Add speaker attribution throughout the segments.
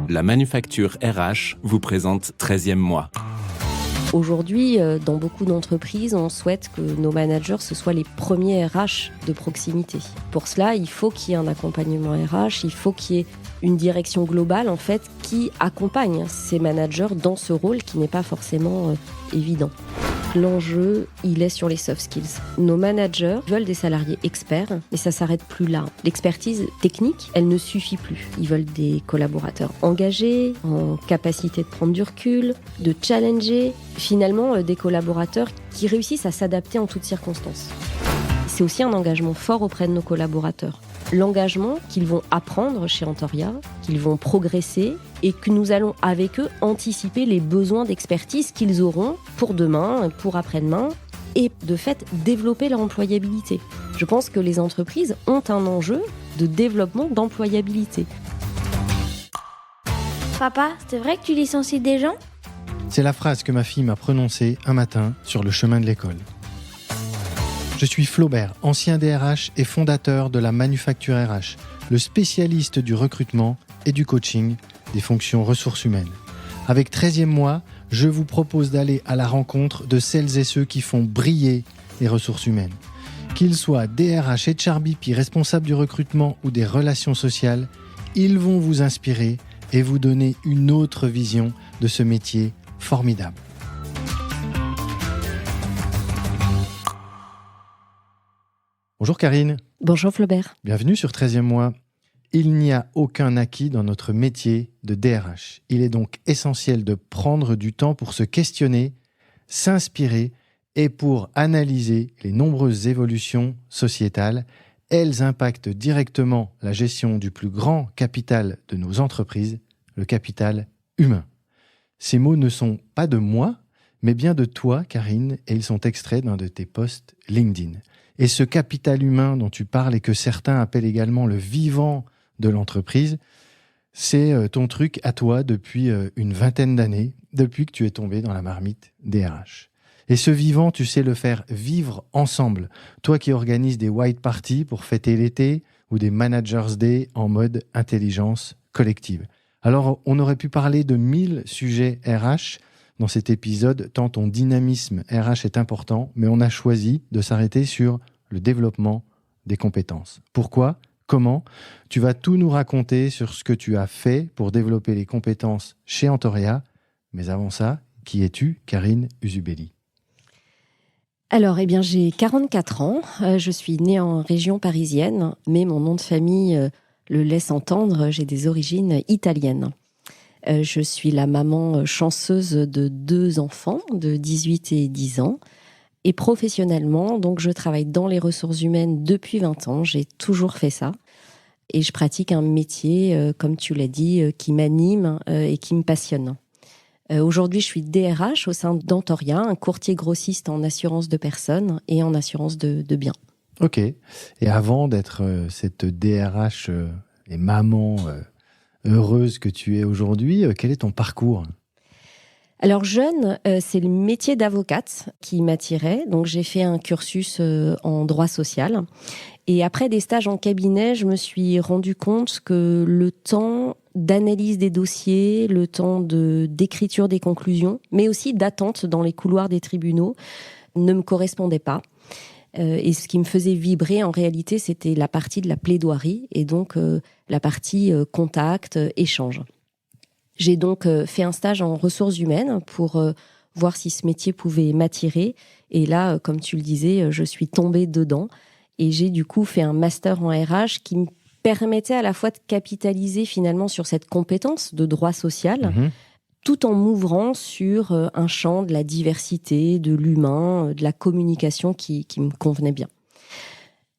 Speaker 1: La Manufacture RH vous présente 13e mois.
Speaker 2: Aujourd'hui, dans beaucoup d'entreprises, on souhaite que nos managers, ce soient les premiers RH de proximité. Pour cela, il faut qu'il y ait un accompagnement RH, il faut qu'il y ait une direction globale, en fait, qui accompagne ces managers dans ce rôle qui n'est pas forcément évident. L'enjeu, il est sur les soft skills. Nos managers veulent des salariés experts, mais ça ne s'arrête plus là. L'expertise technique, elle ne suffit plus. Ils veulent des collaborateurs engagés, en capacité de prendre du recul, de challenger, finalement des collaborateurs qui réussissent à s'adapter en toutes circonstances. C'est aussi un engagement fort auprès de nos collaborateurs. L'engagement qu'ils vont apprendre chez Antoria, qu'ils vont progresser et que nous allons avec eux anticiper les besoins d'expertise qu'ils auront pour demain, pour après-demain et de fait développer leur employabilité. Je pense que les entreprises ont un enjeu de développement d'employabilité.
Speaker 3: Papa, c'est vrai que tu licencies des gens ?
Speaker 4: C'est la phrase que ma fille m'a prononcée un matin sur le chemin de l'école. Je suis Flaubert, ancien DRH et fondateur de la Manufacture RH, le spécialiste du recrutement et du coaching des fonctions ressources humaines. Avec 13e mois, je vous propose d'aller à la rencontre de celles et ceux qui font briller les ressources humaines. Qu'ils soient DRH, HRBP, responsables du recrutement ou des relations sociales, ils vont vous inspirer et vous donner une autre vision de ce métier formidable. Bonjour Karine.
Speaker 2: Bonjour Flaubert.
Speaker 4: Bienvenue sur 13e mois. Il n'y a aucun acquis dans notre métier de DRH. Il est donc essentiel de prendre du temps pour se questionner, s'inspirer et pour analyser les nombreuses évolutions sociétales. Elles impactent directement la gestion du plus grand capital de nos entreprises, le capital humain. Ces mots ne sont pas de moi, mais bien de toi, Karine, et ils sont extraits d'un de tes posts LinkedIn. Et ce capital humain dont tu parles et que certains appellent également le vivant de l'entreprise, c'est ton truc à toi depuis une vingtaine d'années, depuis que tu es tombé dans la marmite DRH. Et ce vivant, tu sais le faire vivre ensemble. Toi qui organises des white parties pour fêter l'été ou des Managers Day en mode intelligence collective. Alors, on aurait pu parler de 1000 sujets RH dans cet épisode, tant ton dynamisme RH est important, mais on a choisi de s'arrêter sur le développement des compétences. Pourquoi ? Comment ? Tu vas tout nous raconter sur ce que tu as fait pour développer les compétences chez Antoria. Mais avant ça, qui es-tu, Karine Usubeli ?
Speaker 2: Alors, j'ai 44 ans. Je suis née en région parisienne, mais mon nom de famille le laisse entendre, j'ai des origines italiennes. Je suis la maman chanceuse de 2 enfants de 18 et 10 ans. Et professionnellement, donc je travaille dans les ressources humaines depuis 20 ans. J'ai toujours fait ça. Et je pratique un métier, comme tu l'as dit, qui m'anime et qui me passionne. Aujourd'hui, je suis DRH au sein d'Antoria, un courtier grossiste en assurance de personnes et en assurance de biens.
Speaker 4: Ok. Et avant d'être cette DRH et maman heureuse que tu es aujourd'hui, quel est ton parcours ?
Speaker 2: Alors jeune, c'est le métier d'avocate qui m'attirait. Donc j'ai fait un cursus en droit social. Et après des stages en cabinet, je me suis rendu compte que le temps d'analyse des dossiers, le temps d'écriture des conclusions, mais aussi d'attente dans les couloirs des tribunaux, ne me correspondait pas. Et ce qui me faisait vibrer, en réalité, c'était la partie de la plaidoirie et donc la partie contact, échange. J'ai donc fait un stage en ressources humaines pour voir si ce métier pouvait m'attirer. Et là, comme tu le disais, je suis tombée dedans. Et j'ai du coup fait un master en RH qui me permettait à la fois de capitaliser finalement sur cette compétence de droit social, tout en m'ouvrant sur un champ de la diversité, de l'humain, de la communication qui me convenait bien.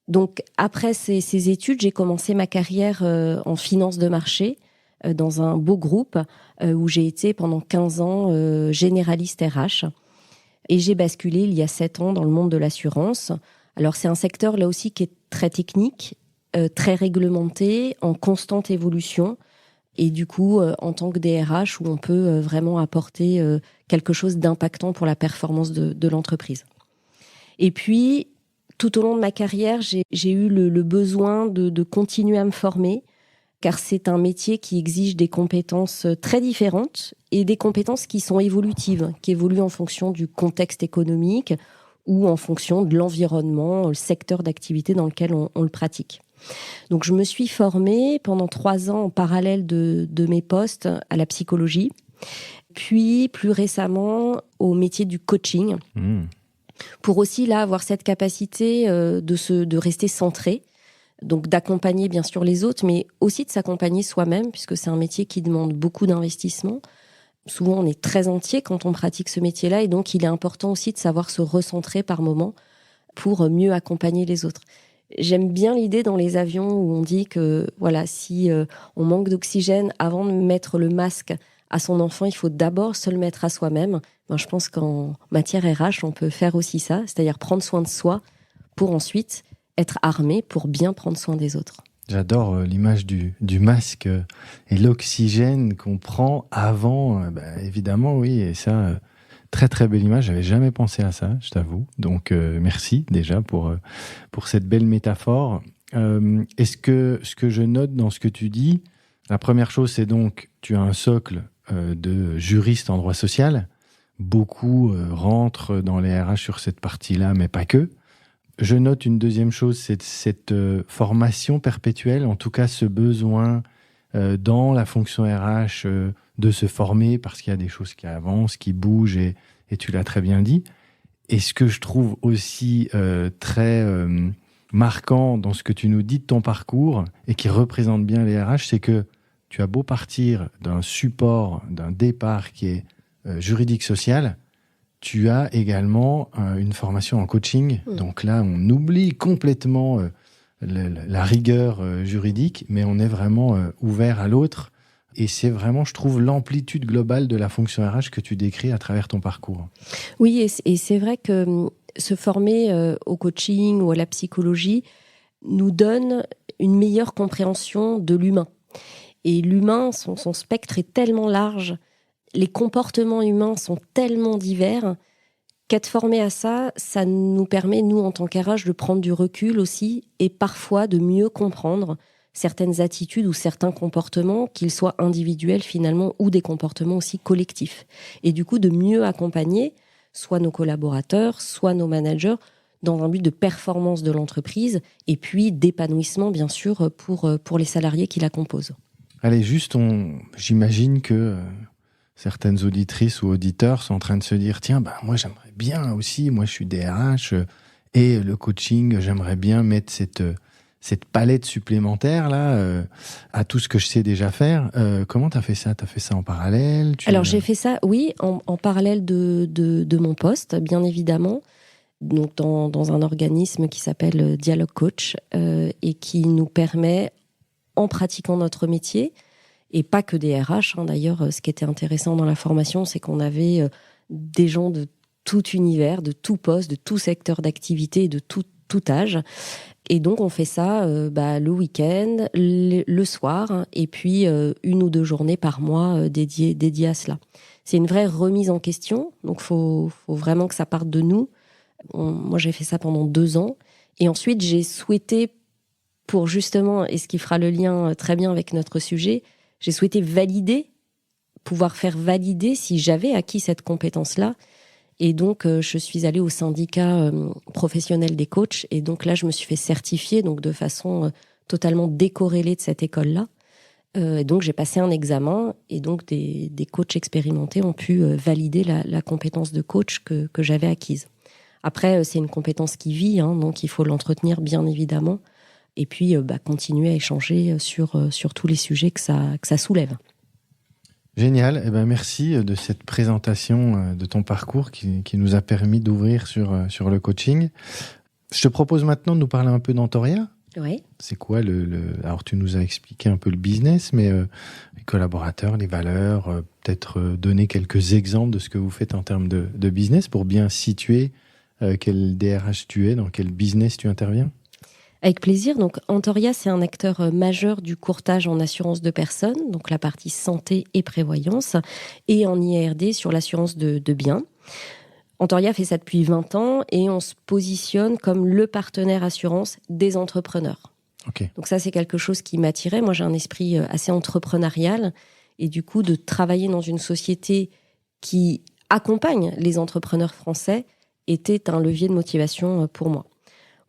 Speaker 2: Donc après ces études, j'ai commencé ma carrière en finance de marché, dans un beau groupe où j'ai été pendant 15 ans généraliste RH. Et j'ai basculé il y a 7 ans dans le monde de l'assurance. Alors c'est un secteur là aussi qui est très technique, très réglementé, en constante évolution. Et du coup, en tant que DRH, où on peut vraiment apporter quelque chose d'impactant pour la performance de l'entreprise. Et puis, tout au long de ma carrière, j'ai eu le besoin de continuer à me former, car c'est un métier qui exige des compétences très différentes et des compétences qui sont évolutives, qui évoluent en fonction du contexte économique ou en fonction de l'environnement, le secteur d'activité dans lequel on le pratique. Donc je me suis formée pendant 3 ans en parallèle de mes postes à la psychologie, puis plus récemment au métier du coaching, pour aussi là avoir cette capacité de rester centré, donc d'accompagner bien sûr les autres, mais aussi de s'accompagner soi-même, puisque c'est un métier qui demande beaucoup d'investissement. Souvent, on est très entier quand on pratique ce métier-là, et donc il est important aussi de savoir se recentrer par moment pour mieux accompagner les autres. J'aime bien l'idée dans les avions où on dit que voilà, si on manque d'oxygène, avant de mettre le masque à son enfant, il faut d'abord se le mettre à soi-même. Je pense qu'en matière RH, on peut faire aussi ça, c'est-à-dire prendre soin de soi pour ensuite être armé pour bien prendre soin des autres.
Speaker 4: J'adore l'image du masque et l'oxygène qu'on prend avant, évidemment, oui, et ça, très très belle image, j'avais jamais pensé à ça, je t'avoue, donc merci déjà pour cette belle métaphore. Est-ce que ce que je note dans ce que tu dis, la première chose c'est donc, tu as un socle de juriste en droit social, beaucoup rentrent dans les RH sur cette partie-là, mais pas que. Je note une deuxième chose, c'est cette formation perpétuelle, en tout cas ce besoin dans la fonction RH de se former parce qu'il y a des choses qui avancent, qui bougent et tu l'as très bien dit. Et ce que je trouve aussi très marquant dans ce que tu nous dis de ton parcours et qui représente bien les RH, c'est que tu as beau partir d'un support, d'un départ qui est juridique social, tu as également une formation en coaching. Donc là, on oublie complètement la rigueur juridique, mais on est vraiment ouvert à l'autre. Et c'est vraiment, je trouve, l'amplitude globale de la fonction RH que tu décris à travers ton parcours.
Speaker 2: Oui, et c'est vrai que se former au coaching ou à la psychologie nous donne une meilleure compréhension de l'humain. Et l'humain, son spectre est tellement large, les comportements humains sont tellement divers qu'être formé à ça, ça nous permet, nous, en tant qu'RH, de prendre du recul aussi et parfois de mieux comprendre certaines attitudes ou certains comportements, qu'ils soient individuels finalement ou des comportements aussi collectifs. Et du coup, de mieux accompagner soit nos collaborateurs, soit nos managers dans un but de performance de l'entreprise et puis d'épanouissement, bien sûr, pour les salariés qui la composent.
Speaker 4: Allez, juste, j'imagine que certaines auditrices ou auditeurs sont en train de se dire « Tiens, moi, j'aimerais bien aussi, moi, je suis DRH et le coaching, j'aimerais bien mettre cette palette supplémentaire là à tout ce que je sais déjà faire. » Comment tu as fait ça ? Tu as fait ça en parallèle ?
Speaker 2: Alors, j'ai fait ça, oui, en parallèle de mon poste, bien évidemment. Donc, dans un organisme qui s'appelle Dialogue Coach et qui nous permet, en pratiquant notre métier, et pas que des RH, d'ailleurs, ce qui était intéressant dans la formation, c'est qu'on avait des gens de tout univers, de tout poste, de tout secteur d'activité, et de tout âge. Et donc, on fait ça le week-end, le soir, et puis 1 ou 2 journées par mois dédiées à cela. C'est une vraie remise en question, donc faut vraiment que ça parte de nous. Moi, j'ai fait ça pendant 2 ans, et ensuite, j'ai souhaité, pour justement, et ce qui fera le lien très bien avec notre sujet, j'ai souhaité pouvoir faire valider si j'avais acquis cette compétence-là. Et donc, je suis allée au syndicat professionnel des coachs. Et donc là, je me suis fait certifier donc de façon totalement décorrélée de cette école-là. Donc, j'ai passé un examen. Et donc, des coachs expérimentés ont pu valider la compétence de coach que j'avais acquise. Après, c'est une compétence qui vit, donc il faut l'entretenir, bien évidemment. Et puis, continuer à échanger sur tous les sujets que ça soulève.
Speaker 4: Génial. Merci de cette présentation de ton parcours qui nous a permis d'ouvrir sur le coaching. Je te propose maintenant de nous parler un peu d'Antoria.
Speaker 2: Oui.
Speaker 4: C'est quoi alors, tu nous as expliqué un peu le business, mais les collaborateurs, les valeurs, peut-être donner quelques exemples de ce que vous faites en termes de business pour bien situer quel DRH tu es, dans quel business tu interviens.
Speaker 2: Avec plaisir. Donc, Antoria, c'est un acteur majeur du courtage en assurance de personnes, donc la partie santé et prévoyance, et en IARD sur l'assurance de biens. Antoria fait ça depuis 20 ans et on se positionne comme le partenaire assurance des entrepreneurs.
Speaker 4: Ok.
Speaker 2: Donc ça, c'est quelque chose qui m'attirait. Moi, j'ai un esprit assez entrepreneurial. Et du coup, de travailler dans une société qui accompagne les entrepreneurs français était un levier de motivation pour moi.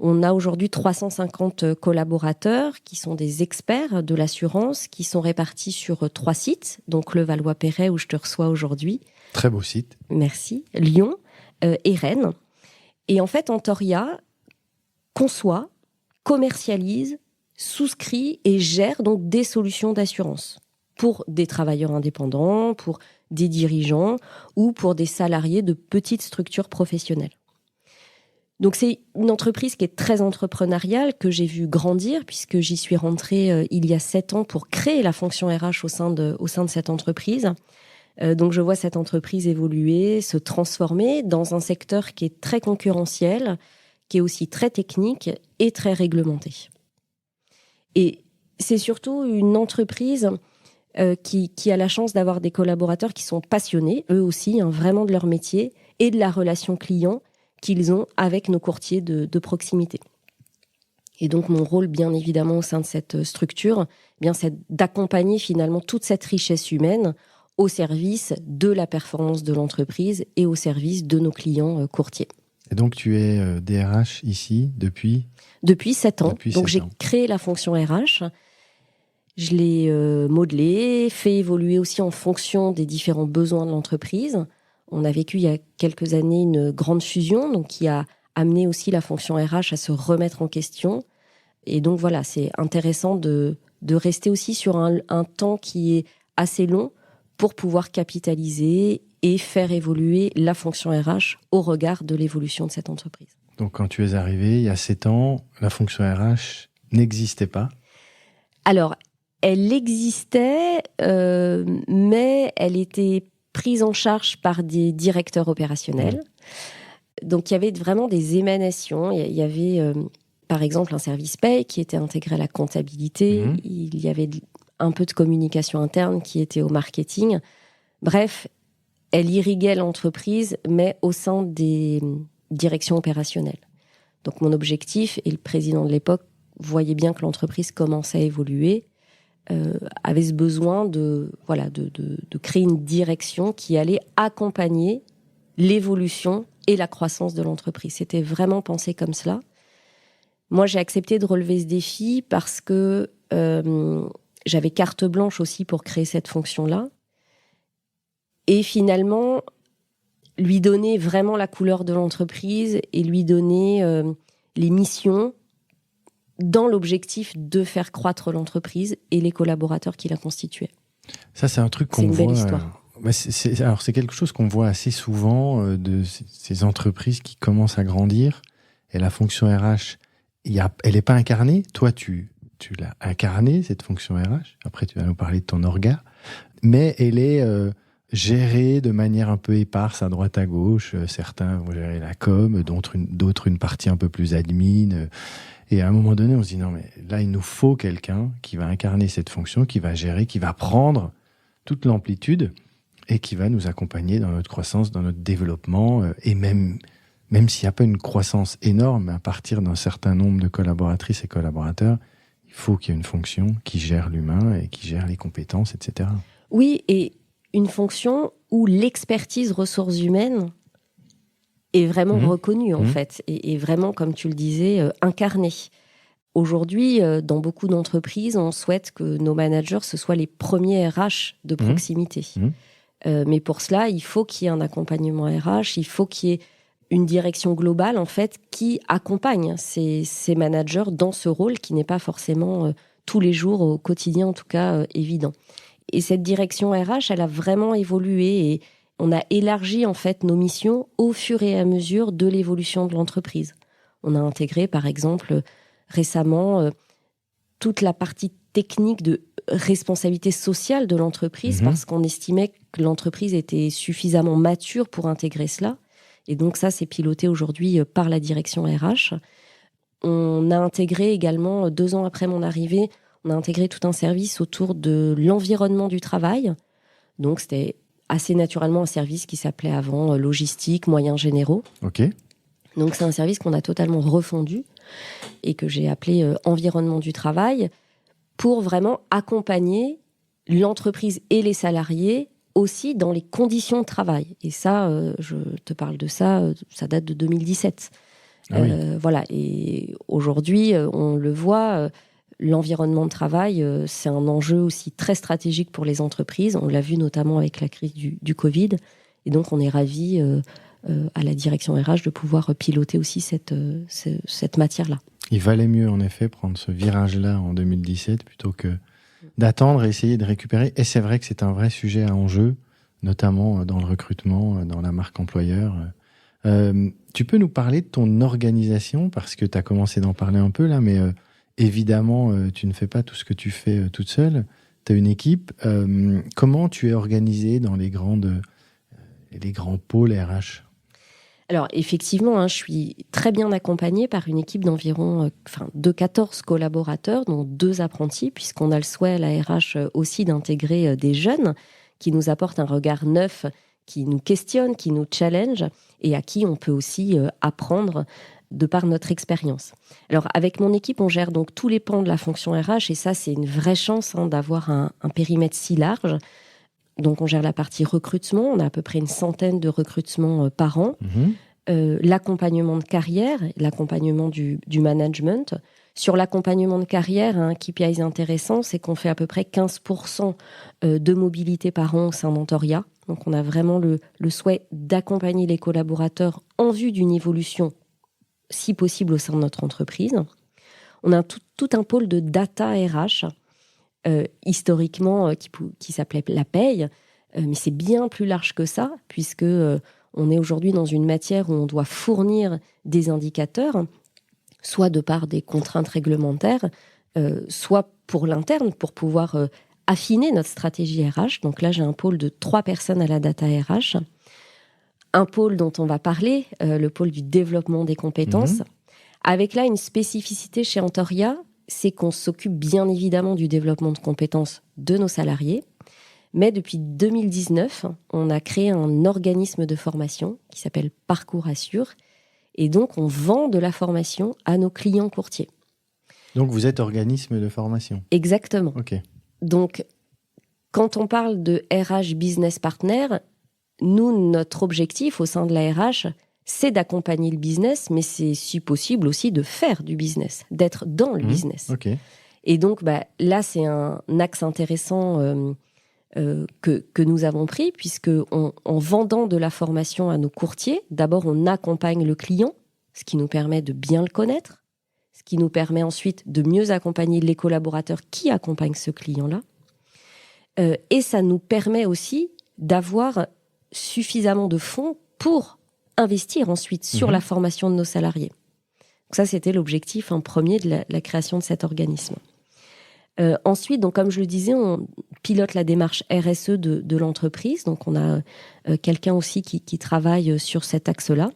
Speaker 2: On a aujourd'hui 350 collaborateurs qui sont des experts de l'assurance, qui sont répartis sur 3 sites, donc le Valois-Perret où je te reçois aujourd'hui.
Speaker 4: Très beau site.
Speaker 2: Merci. Lyon et Rennes. Et en fait, Antoria conçoit, commercialise, souscrit et gère donc des solutions d'assurance pour des travailleurs indépendants, pour des dirigeants ou pour des salariés de petites structures professionnelles. Donc c'est une entreprise qui est très entrepreneuriale, que j'ai vu grandir, puisque j'y suis rentrée il y a 7 ans pour créer la fonction RH au sein de cette entreprise. Donc je vois cette entreprise évoluer, se transformer dans un secteur qui est très concurrentiel, qui est aussi très technique et très réglementé. Et c'est surtout une entreprise qui a la chance d'avoir des collaborateurs qui sont passionnés, eux aussi, vraiment de leur métier et de la relation client qu'ils ont avec nos courtiers de proximité. Et donc, mon rôle, bien évidemment, au sein de cette structure, c'est d'accompagner finalement toute cette richesse humaine au service de la performance de l'entreprise et au service de nos clients courtiers.
Speaker 4: Et donc, tu es DRH ici depuis
Speaker 2: 7 ans. Donc, j'ai créé la fonction RH. Je l'ai modelée, fait évoluer aussi en fonction des différents besoins de l'entreprise. On a vécu il y a quelques années une grande fusion, donc qui a amené aussi la fonction RH à se remettre en question. Et donc voilà, c'est intéressant de rester aussi sur un temps qui est assez long pour pouvoir capitaliser et faire évoluer la fonction RH au regard de l'évolution de cette entreprise.
Speaker 4: Donc quand tu es arrivé il y a 7 ans, la fonction RH n'existait pas?
Speaker 2: Alors, elle existait, mais elle était prise en charge par des directeurs opérationnels. Donc, il y avait vraiment des émanations. Il y avait, par exemple, un service paye qui était intégré à la comptabilité. Il y avait un peu de communication interne qui était au marketing. Bref, elle irriguait l'entreprise, mais au sein des directions opérationnelles. Donc, mon objectif, et le président de l'époque voyait bien que l'entreprise commençait à évoluer, avait ce besoin de créer une direction qui allait accompagner l'évolution et la croissance de l'entreprise. C'était vraiment pensé comme cela. Moi, j'ai accepté de relever ce défi parce que j'avais carte blanche aussi pour créer cette fonction-là. Et finalement, lui donner vraiment la couleur de l'entreprise et lui donner les missions dans l'objectif de faire croître l'entreprise et les collaborateurs qui la constituaient.
Speaker 4: Ça, c'est un truc qu'on voit.
Speaker 2: C'est une belle histoire.
Speaker 4: C'est quelque chose qu'on voit assez souvent de ces entreprises qui commencent à grandir. Et la fonction RH, elle n'est pas incarnée. Toi, tu l'as incarnée, cette fonction RH. Après, tu vas nous parler de ton orga. Mais elle est gérée de manière un peu éparse à droite à gauche. Certains vont gérer la com, d'autres une partie un peu plus admin. Et à un moment donné, on se dit non, mais là, il nous faut quelqu'un qui va incarner cette fonction, qui va gérer, qui va prendre toute l'amplitude et qui va nous accompagner dans notre croissance, dans notre développement. Et même s'il n'y a pas une croissance énorme, à partir d'un certain nombre de collaboratrices et collaborateurs, il faut qu'il y ait une fonction qui gère l'humain et qui gère les compétences, etc.
Speaker 2: Oui, et une fonction où l'expertise ressources humaines est vraiment reconnue, en fait, et vraiment, comme tu le disais, incarnée. Aujourd'hui, dans beaucoup d'entreprises, on souhaite que nos managers, ce soient les premiers RH de proximité. Mais pour cela, il faut qu'il y ait un accompagnement RH, il faut qu'il y ait une direction globale, en fait, qui accompagne ces managers dans ce rôle qui n'est pas forcément tous les jours, au quotidien en tout cas, évident. Et cette direction RH, elle a vraiment évolué et on a élargi en fait nos missions au fur et à mesure de l'évolution de l'entreprise. On a intégré, par exemple, récemment, toute la partie technique de responsabilité sociale de l'entreprise parce qu'on estimait que l'entreprise était suffisamment mature pour intégrer cela. Et donc ça, c'est piloté aujourd'hui par la direction RH. On a intégré également, 2 ans après mon arrivée, on a intégré tout un service autour de l'environnement du travail. Donc c'était assez naturellement un service qui s'appelait avant logistique, moyens généraux.
Speaker 4: Ok.
Speaker 2: Donc c'est un service qu'on a totalement refondu et que j'ai appelé environnement du travail pour vraiment accompagner l'entreprise et les salariés aussi dans les conditions de travail. Et ça, je te parle de ça, ça date de 2017.
Speaker 4: Ah oui.
Speaker 2: Voilà. Et aujourd'hui, on le voit, l'environnement de travail, c'est un enjeu aussi très stratégique pour les entreprises. On l'a vu notamment avec la crise du Covid. Et donc, on est ravis à la direction RH de pouvoir piloter aussi cette matière-là.
Speaker 4: Il valait mieux, en effet, prendre ce virage-là en 2017 plutôt que d'attendre et essayer de récupérer. Et c'est vrai que c'est un vrai sujet à enjeu, notamment dans le recrutement, dans la marque employeur. Tu peux nous parler de ton organisation, parce que tu as commencé d'en parler un peu là, mais évidemment, tu ne fais pas tout ce que tu fais toute seule. Tu as une équipe. Comment tu es organisée dans les grands pôles RH ?
Speaker 2: Alors, effectivement, je suis très bien accompagnée par une équipe d'environ de 14 collaborateurs, dont 2 apprentis, puisqu'on a le souhait à la RH aussi d'intégrer des jeunes qui nous apportent un regard neuf, qui nous questionnent, qui nous challenge et à qui on peut aussi apprendre de par notre expérience. Alors, avec mon équipe, on gère donc tous les pans de la fonction RH et ça, c'est une vraie chance d'avoir un périmètre si large. Donc, on gère la partie recrutement. On a à peu près une centaine de recrutements par an. L'accompagnement de carrière, l'accompagnement du management. Sur l'accompagnement de carrière, un KPI intéressant, c'est qu'on fait à peu près 15% de mobilité par an au sein d'Antoria. Donc, on a vraiment le souhait d'accompagner les collaborateurs en vue d'une évolution, si possible, au sein de notre entreprise. On a tout un pôle de data RH, historiquement, qui s'appelait la paye, mais c'est bien plus large que ça, puisque on est aujourd'hui dans une matière où on doit fournir des indicateurs, soit de par des contraintes réglementaires, soit pour l'interne, pour pouvoir affiner notre stratégie RH. Donc là, j'ai un pôle de 3 personnes à la data RH, un pôle dont on va parler, le pôle du développement des compétences, avec là une spécificité chez Antoria, c'est qu'on s'occupe bien évidemment du développement de compétences de nos salariés, mais depuis 2019, on a créé un organisme de formation qui s'appelle Parcours Assure, et donc on vend de la formation à nos clients courtiers.
Speaker 4: Donc vous êtes organisme de formation ?
Speaker 2: Exactement.
Speaker 4: Ok.
Speaker 2: Donc, quand on parle de RH Business Partner, nous, notre objectif au sein de la RH, c'est d'accompagner le business, mais c'est si possible aussi de faire du business, d'être dans le business.
Speaker 4: Ok.
Speaker 2: Et donc, là, c'est un axe intéressant que nous avons pris, puisque en vendant de la formation à nos courtiers, d'abord, on accompagne le client, ce qui nous permet de bien le connaître, ce qui nous permet ensuite de mieux accompagner les collaborateurs qui accompagnent ce client-là. Et ça nous permet aussi d'avoir suffisamment de fonds pour investir ensuite sur la formation de nos salariés. Donc ça, c'était l'objectif premier de la création de cet organisme. Ensuite, donc, comme je le disais, on pilote la démarche RSE de l'entreprise. Donc, on a quelqu'un aussi qui travaille sur cet axe-là.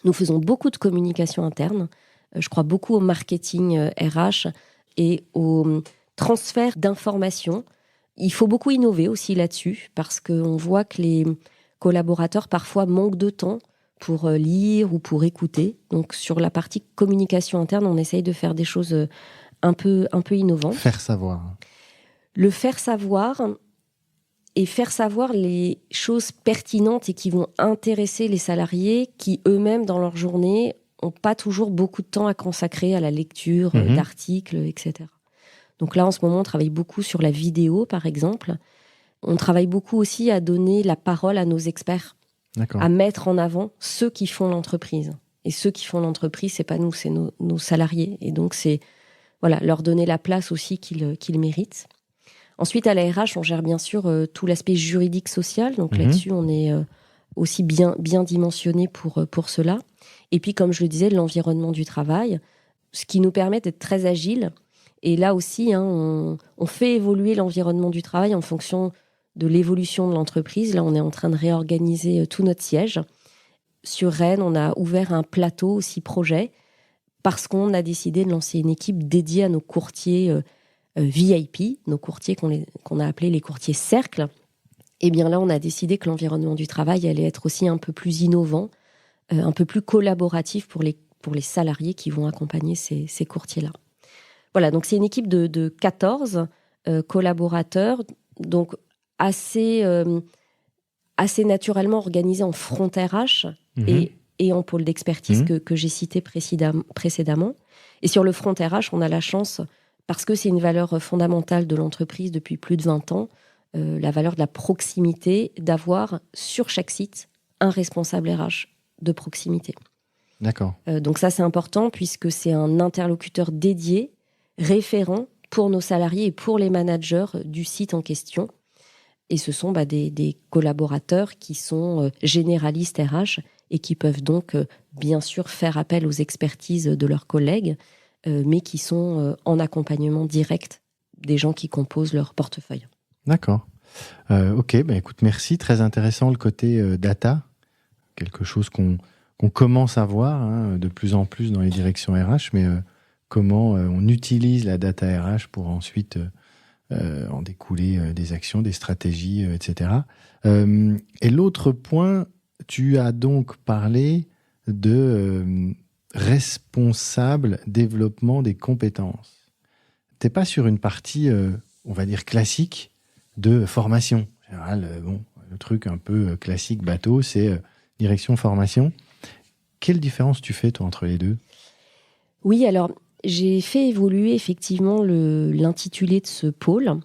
Speaker 2: Nous faisons beaucoup de communication interne. Je crois beaucoup au marketing RH et au transfert d'informations. Il faut beaucoup innover aussi là-dessus parce qu'on voit que les collaborateurs parfois manquent de temps pour lire ou pour écouter. Donc, sur la partie communication interne, on essaye de faire des choses un peu innovantes.
Speaker 4: Faire savoir.
Speaker 2: Le faire savoir et faire savoir les choses pertinentes et qui vont intéresser les salariés qui, eux-mêmes, dans leur journée, n'ont pas toujours beaucoup de temps à consacrer à la lecture d'articles, etc. Donc là, en ce moment, on travaille beaucoup sur la vidéo, par exemple. On travaille beaucoup aussi à donner la parole à nos experts, à mettre en avant ceux qui font l'entreprise. Et ceux qui font l'entreprise, c'est pas nous, c'est nos salariés. Et donc, c'est leur donner la place aussi qu'ils méritent. Ensuite, à la RH, on gère bien sûr tout l'aspect juridique social. Donc là-dessus, on est aussi bien dimensionné pour cela. Et puis, comme je le disais, l'environnement du travail, ce qui nous permet d'être très agile. Et là aussi, on fait évoluer l'environnement du travail en fonction de l'évolution de l'entreprise. Là, on est en train de réorganiser tout notre siège. Sur Rennes, on a ouvert un plateau aussi projet parce qu'on a décidé de lancer une équipe dédiée à nos courtiers VIP, nos courtiers qu'on a appelés les courtiers cercles. Et bien là, on a décidé que l'environnement du travail allait être aussi un peu plus innovant, un peu plus collaboratif pour les salariés qui vont accompagner ces courtiers-là. Voilà, donc c'est une équipe de 14 collaborateurs, donc assez naturellement organisée en front RH et en pôle d'expertise que j'ai cité précédemment. Et sur le front RH, on a la chance, parce que c'est une valeur fondamentale de l'entreprise depuis plus de 20 ans, la valeur de la proximité, d'avoir sur chaque site un responsable RH de proximité.
Speaker 4: D'accord.
Speaker 2: Donc ça, c'est important puisque c'est un interlocuteur dédié, référent pour nos salariés et pour les managers du site en question. Et ce sont des collaborateurs qui sont généralistes RH et qui peuvent donc, bien sûr, faire appel aux expertises de leurs collègues, mais qui sont en accompagnement direct des gens qui composent leur portefeuille.
Speaker 4: D'accord. Ok, écoute, merci. Très intéressant le côté data, quelque chose qu'on commence à voir de plus en plus dans les directions RH, mais comment on utilise la data RH pour ensuite en découler des actions, des stratégies, etc. Et l'autre point, tu as donc parlé de responsable développement des compétences. Tu n'es pas sur une partie, on va dire, classique de formation. En général, le truc un peu classique, bateau, c'est direction formation. Quelle différence tu fais, toi, entre les deux ?
Speaker 2: Oui, alors, j'ai fait évoluer effectivement l'intitulé de ce pôle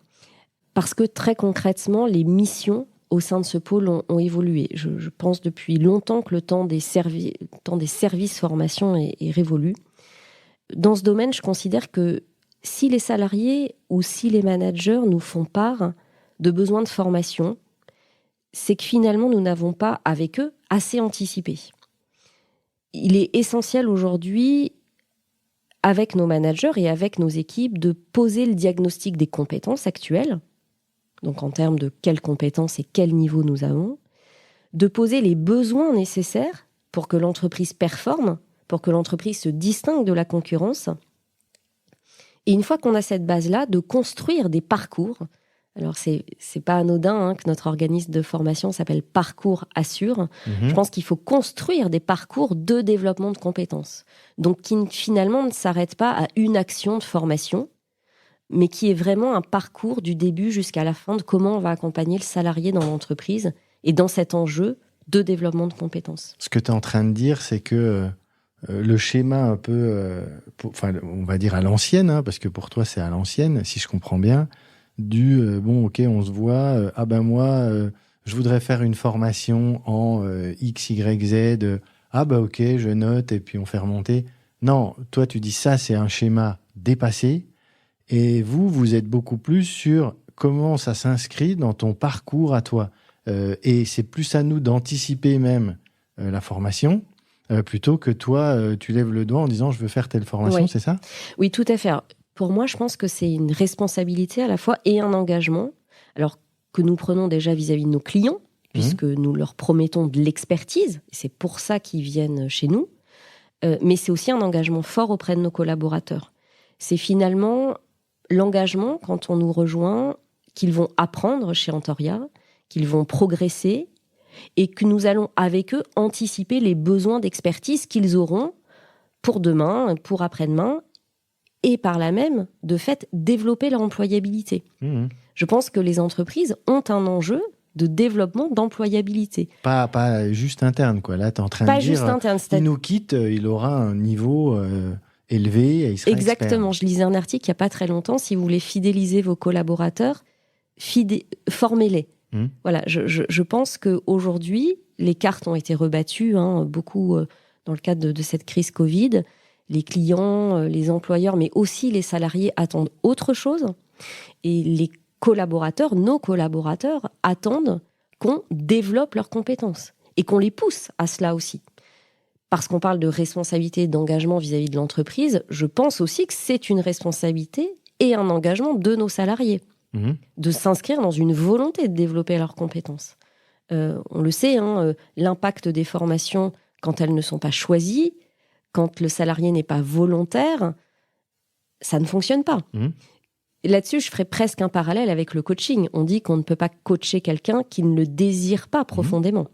Speaker 2: parce que très concrètement, les missions au sein de ce pôle ont évolué. Je pense depuis longtemps que le temps des services formation est révolu. Dans ce domaine, je considère que si les salariés ou si les managers nous font part de besoins de formation, c'est que finalement, nous n'avons pas, avec eux, assez anticipé. Il est essentiel aujourd'hui, avec nos managers et avec nos équipes, de poser le diagnostic des compétences actuelles, donc en termes de quelles compétences et quel niveau nous avons, de poser les besoins nécessaires pour que l'entreprise performe, pour que l'entreprise se distingue de la concurrence. Et une fois qu'on a cette base-là, de construire des parcours. Alors, c'est pas anodin que notre organisme de formation s'appelle Parcours Assure. Je pense qu'il faut construire des parcours de développement de compétences. Donc, qui finalement ne s'arrêtent pas à une action de formation, mais qui est vraiment un parcours du début jusqu'à la fin de comment on va accompagner le salarié dans l'entreprise et dans cet enjeu de développement de compétences.
Speaker 4: Ce que tu es en train de dire, c'est que le schéma un peu, on va dire à l'ancienne, parce que pour toi c'est à l'ancienne, si je comprends bien, ok, on se voit, moi, je voudrais faire une formation en X, Y, Z, ok, je note, et puis on fait remonter. Non, toi tu dis ça, c'est un schéma dépassé, et vous êtes beaucoup plus sur comment ça s'inscrit dans ton parcours à toi. Et c'est plus à nous d'anticiper même la formation, plutôt que toi, tu lèves le doigt en disant « je veux faire telle formation », c'est ça ?
Speaker 2: Oui, tout à fait. Alors, pour moi, je pense que c'est une responsabilité à la fois et un engagement, alors que nous prenons déjà vis-à-vis de nos clients, puisque nous leur promettons de l'expertise, et c'est pour ça qu'ils viennent chez nous, mais c'est aussi un engagement fort auprès de nos collaborateurs. C'est finalement l'engagement, quand on nous rejoint, qu'ils vont apprendre chez Antoria, qu'ils vont progresser et que nous allons avec eux anticiper les besoins d'expertise qu'ils auront pour demain, pour après-demain, et par là même, de fait, développer leur employabilité. Je pense que les entreprises ont un enjeu de développement d'employabilité.
Speaker 4: Pas juste interne, quoi. Là, tu es en train de dire,
Speaker 2: juste interne,
Speaker 4: il nous quitte, il aura un niveau élevé et il sera
Speaker 2: Exactement.
Speaker 4: expert.
Speaker 2: Je lisais un article il n'y a pas très longtemps. Si vous voulez fidéliser vos collaborateurs, formez-les. Voilà, je pense qu'aujourd'hui, les cartes ont été rebattues, beaucoup dans le cadre de cette crise Covid. Les clients, les employeurs, mais aussi les salariés attendent autre chose. Et les collaborateurs, nos collaborateurs, attendent qu'on développe leurs compétences et qu'on les pousse à cela aussi. Parce qu'on parle de responsabilité et d'engagement vis-à-vis de l'entreprise, je pense aussi que c'est une responsabilité et un engagement de nos salariés. De s'inscrire dans une volonté de développer leurs compétences. On le sait, l'impact des formations, quand elles ne sont pas choisies, quand le salarié n'est pas volontaire, ça ne fonctionne pas. Et là-dessus, je ferais presque un parallèle avec le coaching. On dit qu'on ne peut pas coacher quelqu'un qui ne le désire pas profondément.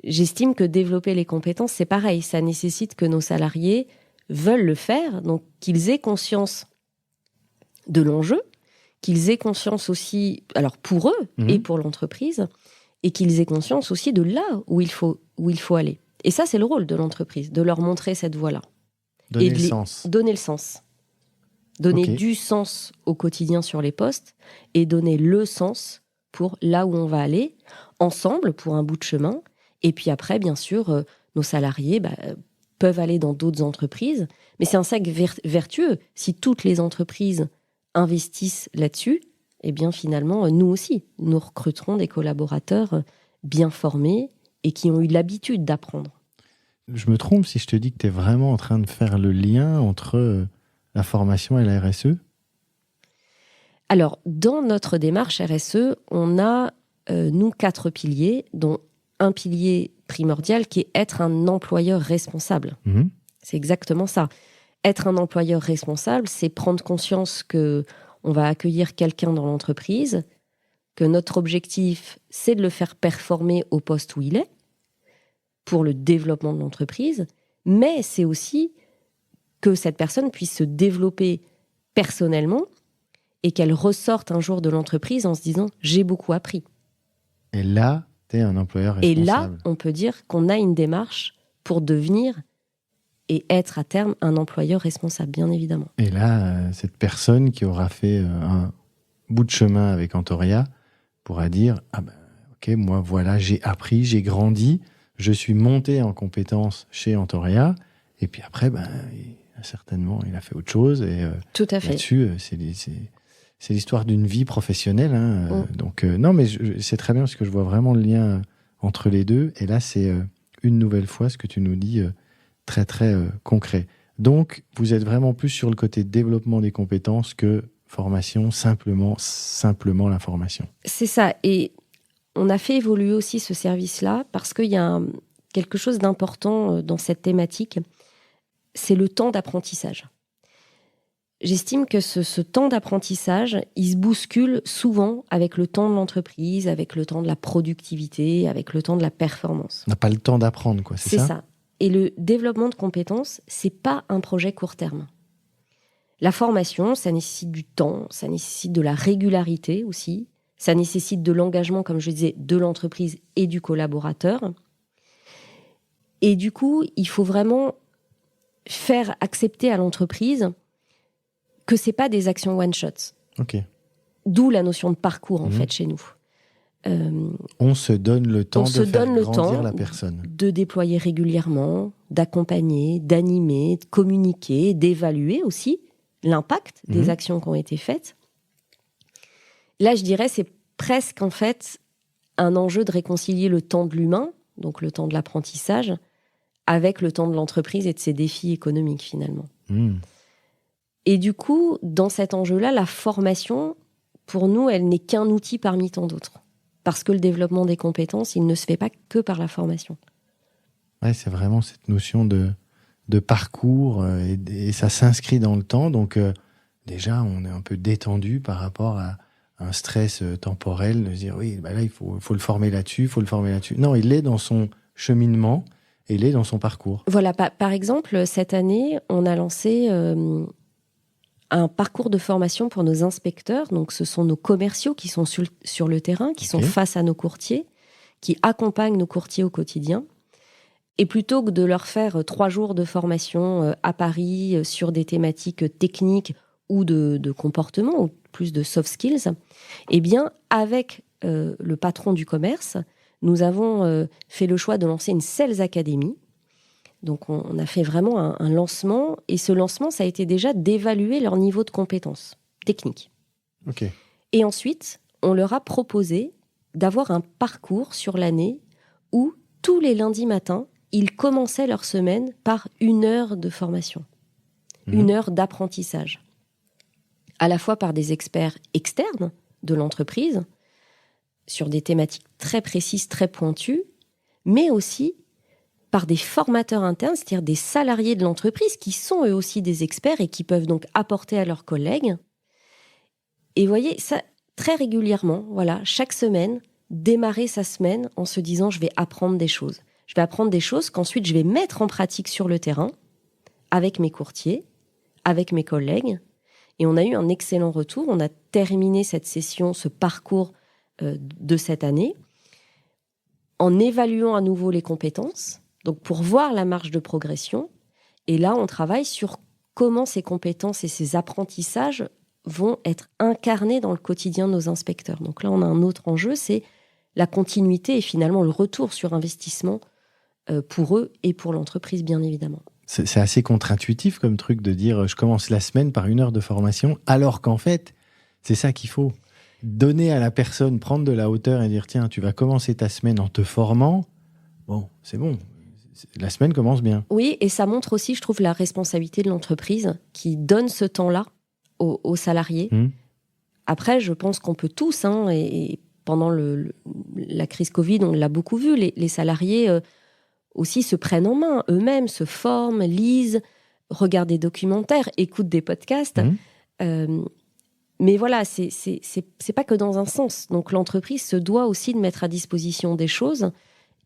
Speaker 2: j'estime que développer les compétences, c'est pareil. Ça nécessite que nos salariés veulent le faire, donc qu'ils aient conscience de l'enjeu, qu'ils aient conscience aussi, alors pour eux et pour l'entreprise, et qu'ils aient conscience aussi de là où il faut aller. Et ça, c'est le rôle de l'entreprise, de leur montrer cette voie-là.
Speaker 4: Donner
Speaker 2: et
Speaker 4: le sens.
Speaker 2: Donner le sens. Donner du sens au quotidien sur les postes et donner le sens pour là où on va aller, ensemble, pour un bout de chemin. Et puis après, bien sûr, nos salariés peuvent aller dans d'autres entreprises. Mais c'est un cercle vertueux. Si toutes les entreprises investissent là-dessus, eh bien finalement, nous aussi, nous recruterons des collaborateurs bien formés et qui ont eu l'habitude d'apprendre.
Speaker 4: Je me trompe si je te dis que tu es vraiment en train de faire le lien entre la formation et la RSE ?
Speaker 2: Alors, dans notre démarche RSE, on a, nous, 4 piliers, dont un pilier primordial qui est être un employeur responsable. C'est exactement ça. Être un employeur responsable, c'est prendre conscience que on va accueillir quelqu'un dans l'entreprise, que notre objectif, c'est de le faire performer au poste où il est, pour le développement de l'entreprise, mais c'est aussi que cette personne puisse se développer personnellement et qu'elle ressorte un jour de l'entreprise en se disant « j'ai beaucoup appris ».
Speaker 4: Et là, tu es un employeur responsable.
Speaker 2: Et là, on peut dire qu'on a une démarche pour devenir et être à terme un employeur responsable, bien évidemment.
Speaker 4: Et là, cette personne qui aura fait un bout de chemin avec Antoria pourra dire « Ah ben, ok, moi voilà, j'ai appris, j'ai grandi, je suis monté en compétences chez Antoria, et puis après, certainement, il a fait autre chose. » Et
Speaker 2: tout à fait.
Speaker 4: là-dessus, c'est l'histoire d'une vie professionnelle. Donc, non, mais c'est très bien parce que je vois vraiment le lien entre les deux. Et là, c'est une nouvelle fois ce que tu nous dis très, très concret. Donc, vous êtes vraiment plus sur le côté développement des compétences que formation, simplement la formation.
Speaker 2: C'est ça. Et on a fait évoluer aussi ce service-là parce qu'il y a quelque chose d'important dans cette thématique, c'est le temps d'apprentissage. J'estime que ce temps d'apprentissage, il se bouscule souvent avec le temps de l'entreprise, avec le temps de la productivité, avec le temps de la performance.
Speaker 4: On n'a pas le temps d'apprendre, quoi, c'est ça ?
Speaker 2: C'est ça. Et le développement de compétences, c'est pas un projet court terme. La formation, ça nécessite du temps, ça nécessite de la régularité aussi, ça nécessite de l'engagement, comme je disais, de l'entreprise et du collaborateur. Et du coup, il faut vraiment faire accepter à l'entreprise que c'est pas des actions one-shot.
Speaker 4: Ok.
Speaker 2: D'où la notion de parcours, en fait, chez nous.
Speaker 4: On se donne le temps de faire grandir la personne.
Speaker 2: De déployer régulièrement, d'accompagner, d'animer, de communiquer, d'évaluer aussi l'impact des actions qui ont été faites. Là, je dirais, c'est presque, en fait, un enjeu de réconcilier le temps de l'humain, donc le temps de l'apprentissage, avec le temps de l'entreprise et de ses défis économiques, finalement. Et du coup, dans cet enjeu-là, la formation, pour nous, elle n'est qu'un outil parmi tant d'autres. Parce que le développement des compétences, il ne se fait pas que par la formation.
Speaker 4: Ouais, c'est vraiment cette notion de parcours et ça s'inscrit dans le temps. Donc, déjà, on est un peu détendu par rapport à un stress temporel de se dire, oui, là, il faut le former là-dessus, il faut le former là-dessus. Non, il est dans son cheminement et il est dans son parcours.
Speaker 2: Voilà, par exemple, cette année, on a lancé un parcours de formation pour nos inspecteurs. Donc, ce sont nos commerciaux qui sont sur le terrain, qui sont face à nos courtiers, qui accompagnent nos courtiers au quotidien. Et plutôt que de leur faire 3 jours de formation à Paris sur des thématiques techniques ou de comportement, ou plus de soft skills, eh bien, avec le patron du commerce, nous avons fait le choix de lancer une Sales Academy. Donc, on a fait vraiment un lancement. Et ce lancement, ça a été déjà d'évaluer leur niveau de compétences techniques.
Speaker 4: Okay.
Speaker 2: Et ensuite, on leur a proposé d'avoir un parcours sur l'année où, tous les lundis matins, ils commençaient leur semaine par 1 heure de formation. 1 heure d'apprentissage. À la fois par des experts externes de l'entreprise, sur des thématiques très précises, très pointues, mais aussi par des formateurs internes, c'est-à-dire des salariés de l'entreprise qui sont eux aussi des experts et qui peuvent donc apporter à leurs collègues. Et vous voyez, ça, très régulièrement, voilà, chaque semaine, démarrer sa semaine en se disant « je vais apprendre des choses ». Je vais apprendre des choses qu'ensuite je vais mettre en pratique sur le terrain avec mes courtiers, avec mes collègues. Et on a eu un excellent retour. On a terminé cette session, ce parcours de cette année, en évaluant à nouveau les compétences, donc pour voir la marge de progression. Et là, on travaille sur comment ces compétences et ces apprentissages vont être incarnés dans le quotidien de nos inspecteurs. Donc là, on a un autre enjeu, c'est la continuité et finalement le retour sur investissement pour eux et pour l'entreprise, bien évidemment.
Speaker 4: C'est assez contre-intuitif comme truc de dire je commence la semaine par 1 heure de formation, alors qu'en fait, c'est ça qu'il faut. Donner à la personne, prendre de la hauteur et dire tiens, tu vas commencer ta semaine en te formant. Bon, c'est bon. La semaine commence bien.
Speaker 2: Oui, et ça montre aussi, je trouve, la responsabilité de l'entreprise qui donne ce temps-là aux salariés. Après, je pense qu'on peut tous, et pendant la crise Covid, on l'a beaucoup vu, les salariés aussi se prennent en main, eux-mêmes se forment, lisent, regardent des documentaires, écoutent des podcasts. Mais voilà, c'est pas que dans un sens. Donc l'entreprise se doit aussi de mettre à disposition des choses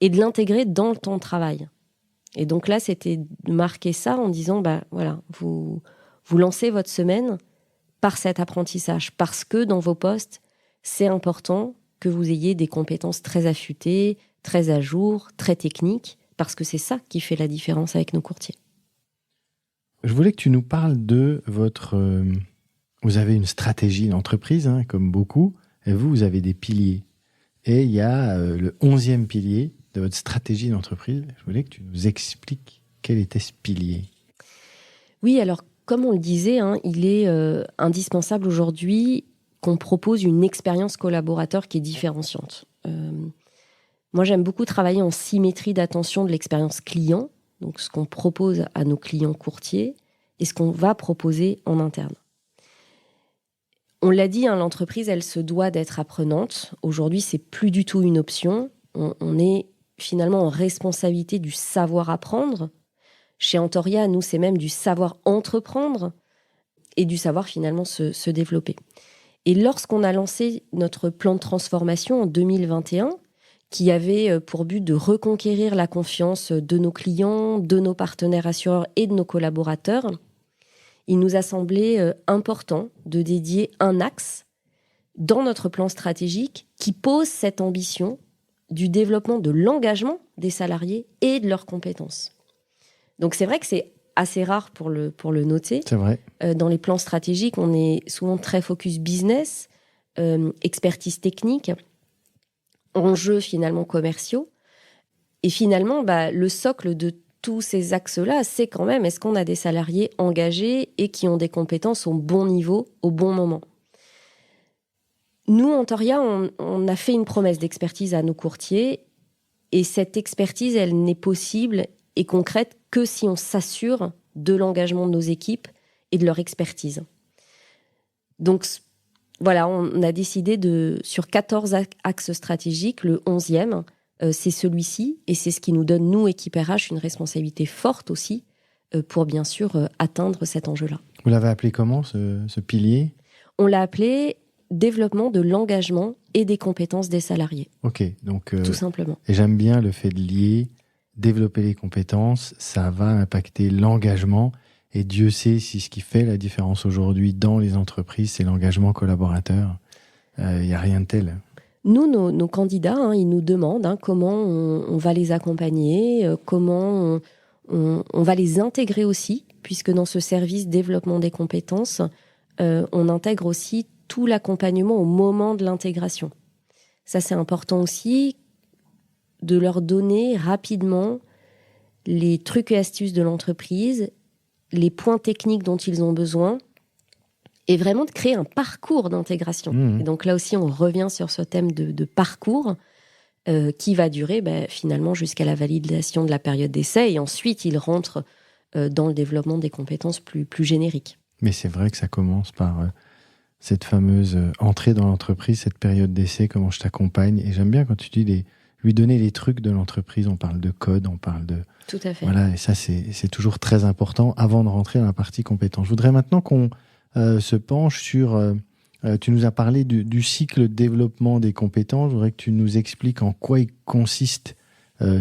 Speaker 2: et de l'intégrer dans le temps de travail. Et donc là, c'était de marquer ça en disant, voilà, vous lancez votre semaine par cet apprentissage, parce que dans vos postes, c'est important que vous ayez des compétences très affûtées, très à jour, très techniques, parce que c'est ça qui fait la différence avec nos courtiers.
Speaker 4: Je voulais que tu nous parles de votre... vous avez une stratégie d'entreprise, comme beaucoup, et vous avez des piliers. Et il y a le 11e pilier de votre stratégie d'entreprise. Je voulais que tu nous expliques quel était ce pilier.
Speaker 2: Oui, alors comme on le disait, il est indispensable aujourd'hui qu'on propose une expérience collaborateur qui est différenciante. Moi, j'aime beaucoup travailler en symétrie d'attention de l'expérience client, donc ce qu'on propose à nos clients courtiers et ce qu'on va proposer en interne. On l'a dit, l'entreprise, elle se doit d'être apprenante. Aujourd'hui, c'est plus du tout une option. On est finalement en responsabilité du savoir apprendre. Chez Antoria, nous, c'est même du savoir entreprendre et du savoir finalement se développer. Et lorsqu'on a lancé notre plan de transformation en 2021, qui avait pour but de reconquérir la confiance de nos clients, de nos partenaires assureurs et de nos collaborateurs, il nous a semblé important de dédier un axe dans notre plan stratégique qui pose cette ambition du développement de l'engagement des salariés et de leurs compétences. Donc c'est vrai que c'est assez rare pour le noter.
Speaker 4: C'est vrai.
Speaker 2: Dans les plans stratégiques, on est souvent très focus business, expertise technique, enjeux finalement commerciaux. Et finalement, le socle de tous ces axes-là, c'est quand même, est-ce qu'on a des salariés engagés et qui ont des compétences au bon niveau, au bon moment ? Nous, Antoria, on a fait une promesse d'expertise à nos courtiers et cette expertise, elle n'est possible et concrète que si on s'assure de l'engagement de nos équipes et de leur expertise. Donc, voilà, on a décidé sur 14 axes stratégiques, le 11e, c'est celui-ci, et c'est ce qui nous donne, nous, équipe RH, une responsabilité forte aussi pour, bien sûr, atteindre cet enjeu-là.
Speaker 4: Vous l'avez appelé comment, ce pilier ?
Speaker 2: On l'a appelé développement de l'engagement et des compétences des salariés.
Speaker 4: Ok, donc...
Speaker 2: tout simplement.
Speaker 4: Et j'aime bien le fait de lier, développer les compétences, ça va impacter l'engagement, et Dieu sait si ce qui fait la différence aujourd'hui dans les entreprises, c'est l'engagement collaborateur. Il n'y a rien de tel.
Speaker 2: Nous, nos candidats, ils nous demandent comment on va les accompagner, comment on va les intégrer aussi, puisque dans ce service développement des compétences, on intègre aussi tout l'accompagnement au moment de l'intégration. Ça, c'est important aussi de leur donner rapidement les trucs et astuces de l'entreprise, les points techniques dont ils ont besoin, et vraiment de créer un parcours d'intégration. Et donc là aussi, on revient sur ce thème de parcours qui va durer finalement jusqu'à la validation de la période d'essai, et ensuite, ils rentrent dans le développement des compétences plus génériques.
Speaker 4: Mais c'est vrai que ça commence par cette fameuse entrée dans l'entreprise, cette période d'essai, comment je t'accompagne. Et j'aime bien quand tu dis lui donner les trucs de l'entreprise, on parle de code, on parle de...
Speaker 2: Tout à fait.
Speaker 4: Voilà, et ça, c'est toujours très important avant de rentrer dans la partie compétences. Je voudrais maintenant qu'on se penche sur... tu nous as parlé du cycle de développement des compétences. Je voudrais que tu nous expliques en quoi il consiste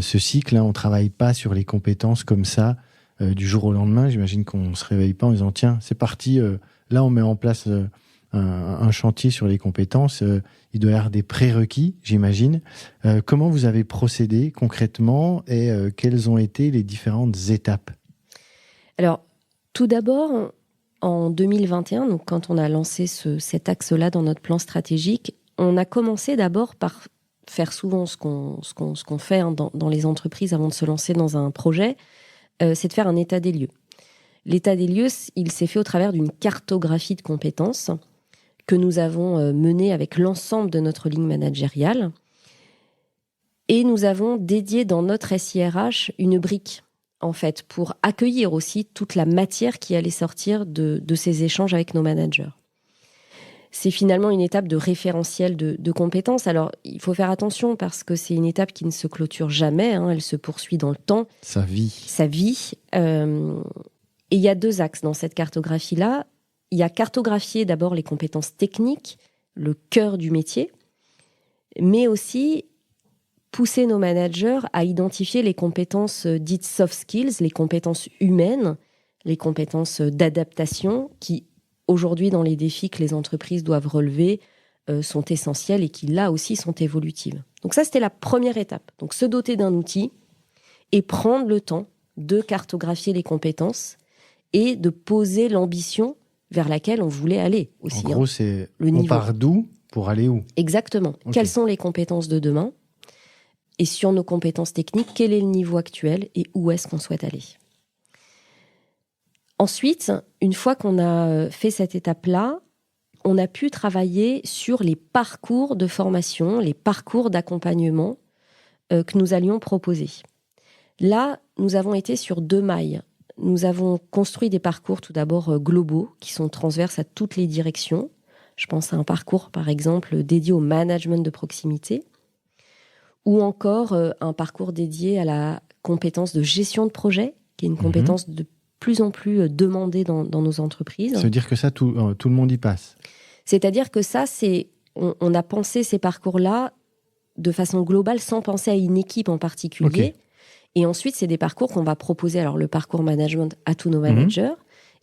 Speaker 4: ce cycle, hein, on ne travaille pas sur les compétences comme ça du jour au lendemain. J'imagine qu'on ne se réveille pas en disant tiens, c'est parti, là on met en place un chantier sur les compétences. Il doit y avoir des prérequis, j'imagine. Comment vous avez procédé concrètement et quelles ont été les différentes étapes ?
Speaker 2: Alors, tout d'abord, en 2021, donc quand on a lancé cet axe-là dans notre plan stratégique, on a commencé d'abord par faire souvent ce qu'on fait hein, dans les entreprises avant de se lancer dans un projet, c'est de faire un état des lieux. L'état des lieux, il s'est fait au travers d'une cartographie de compétences que nous avons menée avec l'ensemble de notre ligne managériale. Et nous avons dédié dans notre SIRH une brique, en fait, pour accueillir aussi toute la matière qui allait sortir de ces échanges avec nos managers. C'est finalement une étape de référentiel de compétences. Alors, il faut faire attention parce que c'est une étape qui ne se clôture jamais, hein, elle se poursuit dans le temps.
Speaker 4: Ça vit.
Speaker 2: Et il y a 2 axes dans cette cartographie-là. Il y a cartographier d'abord les compétences techniques, le cœur du métier, mais aussi pousser nos managers à identifier les compétences dites soft skills, les compétences humaines, les compétences d'adaptation qui, aujourd'hui, dans les défis que les entreprises doivent relever, sont essentielles et qui, là aussi, sont évolutives. Donc ça, c'était la première étape. Donc se doter d'un outil et prendre le temps de cartographier les compétences et de poser l'ambition vers laquelle on voulait aller aussi.
Speaker 4: En gros, c'est on part d'où pour aller où ?
Speaker 2: Exactement. Okay. Quelles sont les compétences de demain ? Et sur nos compétences techniques, quel est le niveau actuel et où est-ce qu'on souhaite aller ? Ensuite, une fois qu'on a fait cette étape-là, on a pu travailler sur les parcours de formation, les parcours d'accompagnement que nous allions proposer. Là, nous avons été sur 2 mailles. Nous avons construit des parcours tout d'abord globaux qui sont transverses à toutes les directions. Je pense à un parcours, par exemple, dédié au management de proximité ou encore un parcours dédié à la compétence de gestion de projet, qui est une compétence de plus en plus demandée dans nos entreprises.
Speaker 4: Ça veut dire que ça, tout le monde y passe ?
Speaker 2: C'est-à-dire que ça, on a pensé ces parcours-là de façon globale sans penser à une équipe en particulier. Okay. Et ensuite, c'est des parcours qu'on va proposer. Alors, le parcours management à tous nos managers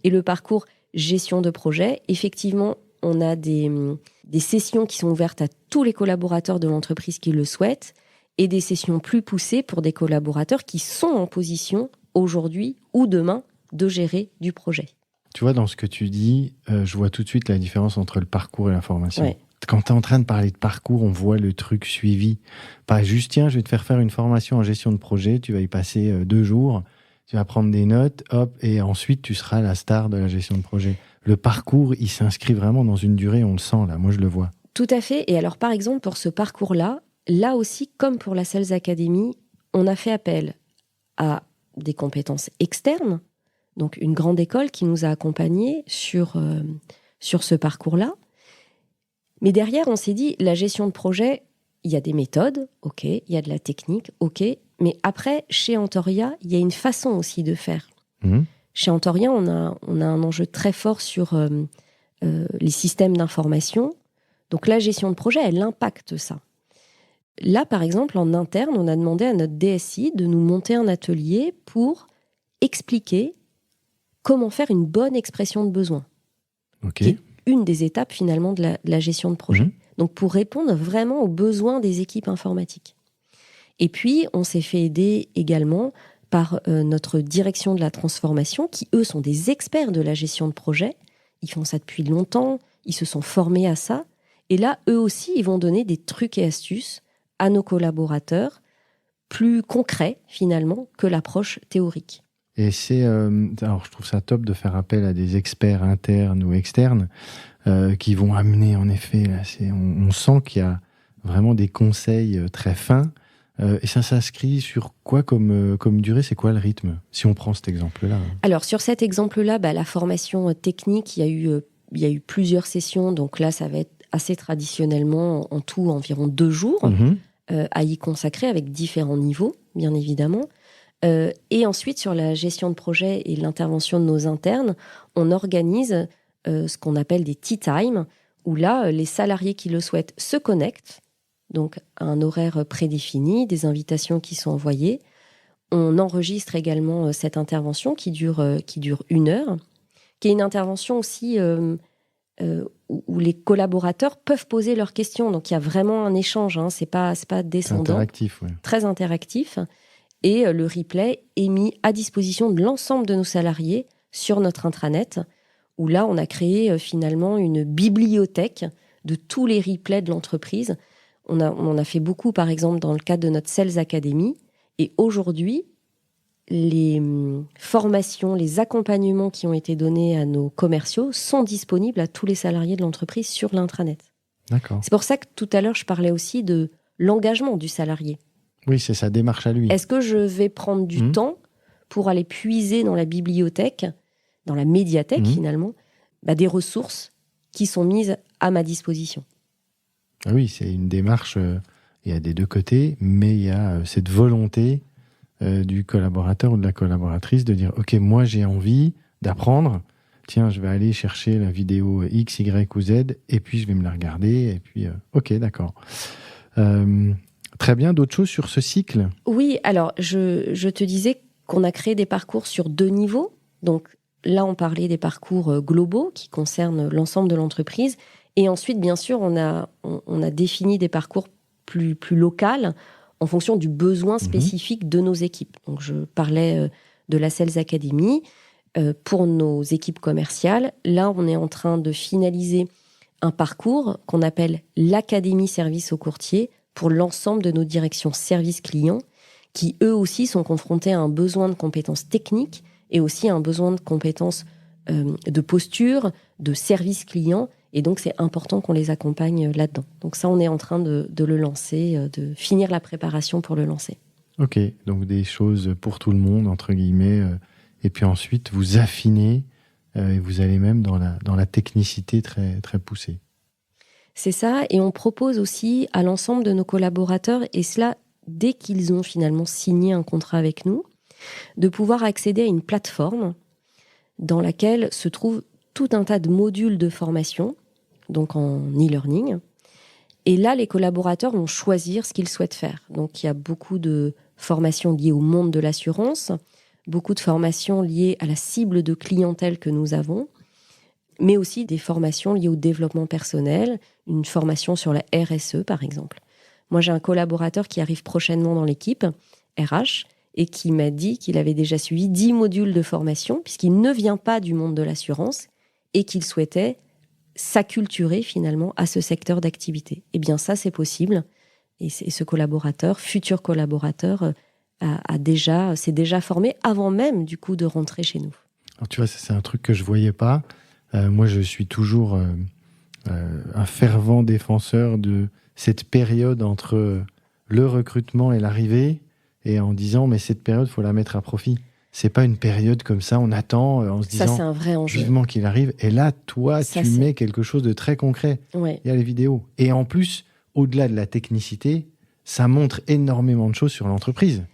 Speaker 2: et le parcours gestion de projet. Effectivement, on a des sessions qui sont ouvertes à tous les collaborateurs de l'entreprise qui le souhaitent et des sessions plus poussées pour des collaborateurs qui sont en position aujourd'hui ou demain de gérer du projet.
Speaker 4: Tu vois, dans ce que tu dis, je vois tout de suite la différence entre le parcours et la formation.
Speaker 2: Ouais.
Speaker 4: Quand tu es en train de parler de parcours, on voit le truc suivi. Pas juste, tiens, je vais te faire une formation en gestion de projet, tu vas y passer 2 jours, tu vas prendre des notes, hop, et ensuite tu seras la star de la gestion de projet. Le parcours, il s'inscrit vraiment dans une durée, on le sent là, moi je le vois.
Speaker 2: Tout à fait. Et alors, par exemple, pour ce parcours-là, là aussi, comme pour la Sales Academy, on a fait appel à des compétences externes, donc une grande école qui nous a accompagnés sur ce parcours-là. Mais derrière, on s'est dit, la gestion de projet, il y a des méthodes, ok, il y a de la technique, ok, mais après, chez Antoria, il y a une façon aussi de faire. Chez Antoria, on a un enjeu très fort sur les systèmes d'information. Donc la gestion de projet, elle impacte ça. Là, par exemple, en interne, on a demandé à notre DSI de nous monter un atelier pour expliquer comment faire une bonne expression de besoin.
Speaker 4: Ok.
Speaker 2: Qui est une des étapes, finalement, de la gestion de projet. Donc, pour répondre vraiment aux besoins des équipes informatiques. Et puis, on s'est fait aider également par notre direction de la transformation, qui, eux, sont des experts de la gestion de projet. Ils font ça depuis longtemps, ils se sont formés à ça. Et là, eux aussi, ils vont donner des trucs et astuces à nos collaborateurs, plus concrets, finalement, que l'approche théorique.
Speaker 4: Et c'est, alors je trouve ça top de faire appel à des experts internes ou externes qui vont amener, en effet, là, on sent qu'il y a vraiment des conseils très fins. Et ça s'inscrit sur quoi comme durée ? C'est quoi le rythme, si on prend cet exemple-là ?
Speaker 2: Alors, sur cet exemple-là, la formation technique, il y a eu plusieurs sessions. Donc là, ça va être assez traditionnellement, en tout, environ 2 jours à y consacrer avec différents niveaux, bien évidemment. Et ensuite, sur la gestion de projet et l'intervention de nos internes, on organise ce qu'on appelle des tea time, où là, les salariés qui le souhaitent se connectent donc un horaire prédéfini, des invitations qui sont envoyées. On enregistre également cette intervention qui dure 1 heure, qui est une intervention aussi où les collaborateurs peuvent poser leurs questions. Donc il y a vraiment un échange, hein, c'est pas descendant.
Speaker 4: C'est interactif, oui.
Speaker 2: Très interactif. Et le replay est mis à disposition de l'ensemble de nos salariés sur notre intranet, où là, on a créé finalement une bibliothèque de tous les replays de l'entreprise. On en a fait beaucoup, par exemple, dans le cadre de notre Sales Academy. Et aujourd'hui, les formations, les accompagnements qui ont été donnés à nos commerciaux sont disponibles à tous les salariés de l'entreprise sur l'intranet.
Speaker 4: D'accord.
Speaker 2: C'est pour ça que tout à l'heure, je parlais aussi de l'engagement du salarié.
Speaker 4: Oui, c'est sa démarche à lui.
Speaker 2: Est-ce que je vais prendre du temps pour aller puiser dans la bibliothèque, dans la médiathèque finalement, des ressources qui sont mises à ma disposition?
Speaker 4: Ah oui, c'est une démarche, il y a des deux côtés, mais il y a cette volonté du collaborateur ou de la collaboratrice de dire « Ok, moi j'ai envie d'apprendre, tiens, je vais aller chercher la vidéo X, Y ou Z, et puis je vais me la regarder, et puis ok, d'accord. » Très bien, d'autres choses sur ce cycle?
Speaker 2: Oui, alors je te disais qu'on a créé des parcours sur 2 niveaux. Donc là, on parlait des parcours globaux qui concernent l'ensemble de l'entreprise. Et ensuite, bien sûr, on a défini des parcours plus locaux en fonction du besoin spécifique de nos équipes. Donc je parlais de la Sales Academy. Pour nos équipes commerciales, là, on est en train de finaliser un parcours qu'on appelle l'Académie Service au Courtier pour l'ensemble de nos directions service client, qui eux aussi sont confrontés à un besoin de compétences techniques et aussi à un besoin de compétences de posture, de service client. Et donc, c'est important qu'on les accompagne là-dedans. Donc ça, on est en train de le lancer, de finir la préparation pour le lancer.
Speaker 4: Ok, donc des choses pour tout le monde, entre guillemets. Et puis ensuite, vous affinez et vous allez même dans la technicité très, très poussée.
Speaker 2: C'est ça, et on propose aussi à l'ensemble de nos collaborateurs, et cela dès qu'ils ont finalement signé un contrat avec nous, de pouvoir accéder à une plateforme dans laquelle se trouve tout un tas de modules de formation, donc en e-learning. Et là, les collaborateurs vont choisir ce qu'ils souhaitent faire. Donc il y a beaucoup de formations liées au monde de l'assurance, beaucoup de formations liées à la cible de clientèle que nous avons, mais aussi des formations liées au développement personnel, une formation sur la RSE, par exemple. Moi, j'ai un collaborateur qui arrive prochainement dans l'équipe, RH, et qui m'a dit qu'il avait déjà suivi 10 modules de formation, puisqu'il ne vient pas du monde de l'assurance, et qu'il souhaitait s'acculturer finalement à ce secteur d'activité. Eh bien, ça, c'est possible. Et ce collaborateur, futur collaborateur, s'est déjà formé avant même, du coup, de rentrer chez nous.
Speaker 4: Alors, tu vois, c'est un truc que je ne voyais pas. Moi, je suis toujours un fervent défenseur de cette période entre le recrutement et l'arrivée, et en disant, mais cette période, il faut la mettre à profit. C'est pas une période comme ça, on attend en se disant,
Speaker 2: ça, c'est un vrai enjeu.
Speaker 4: Vivement qu'il arrive. Et là, toi, tu mets quelque chose de très concret.
Speaker 2: Ouais.
Speaker 4: Il y a les vidéos. Et en plus, au-delà de la technicité, ça montre énormément de choses sur l'entreprise.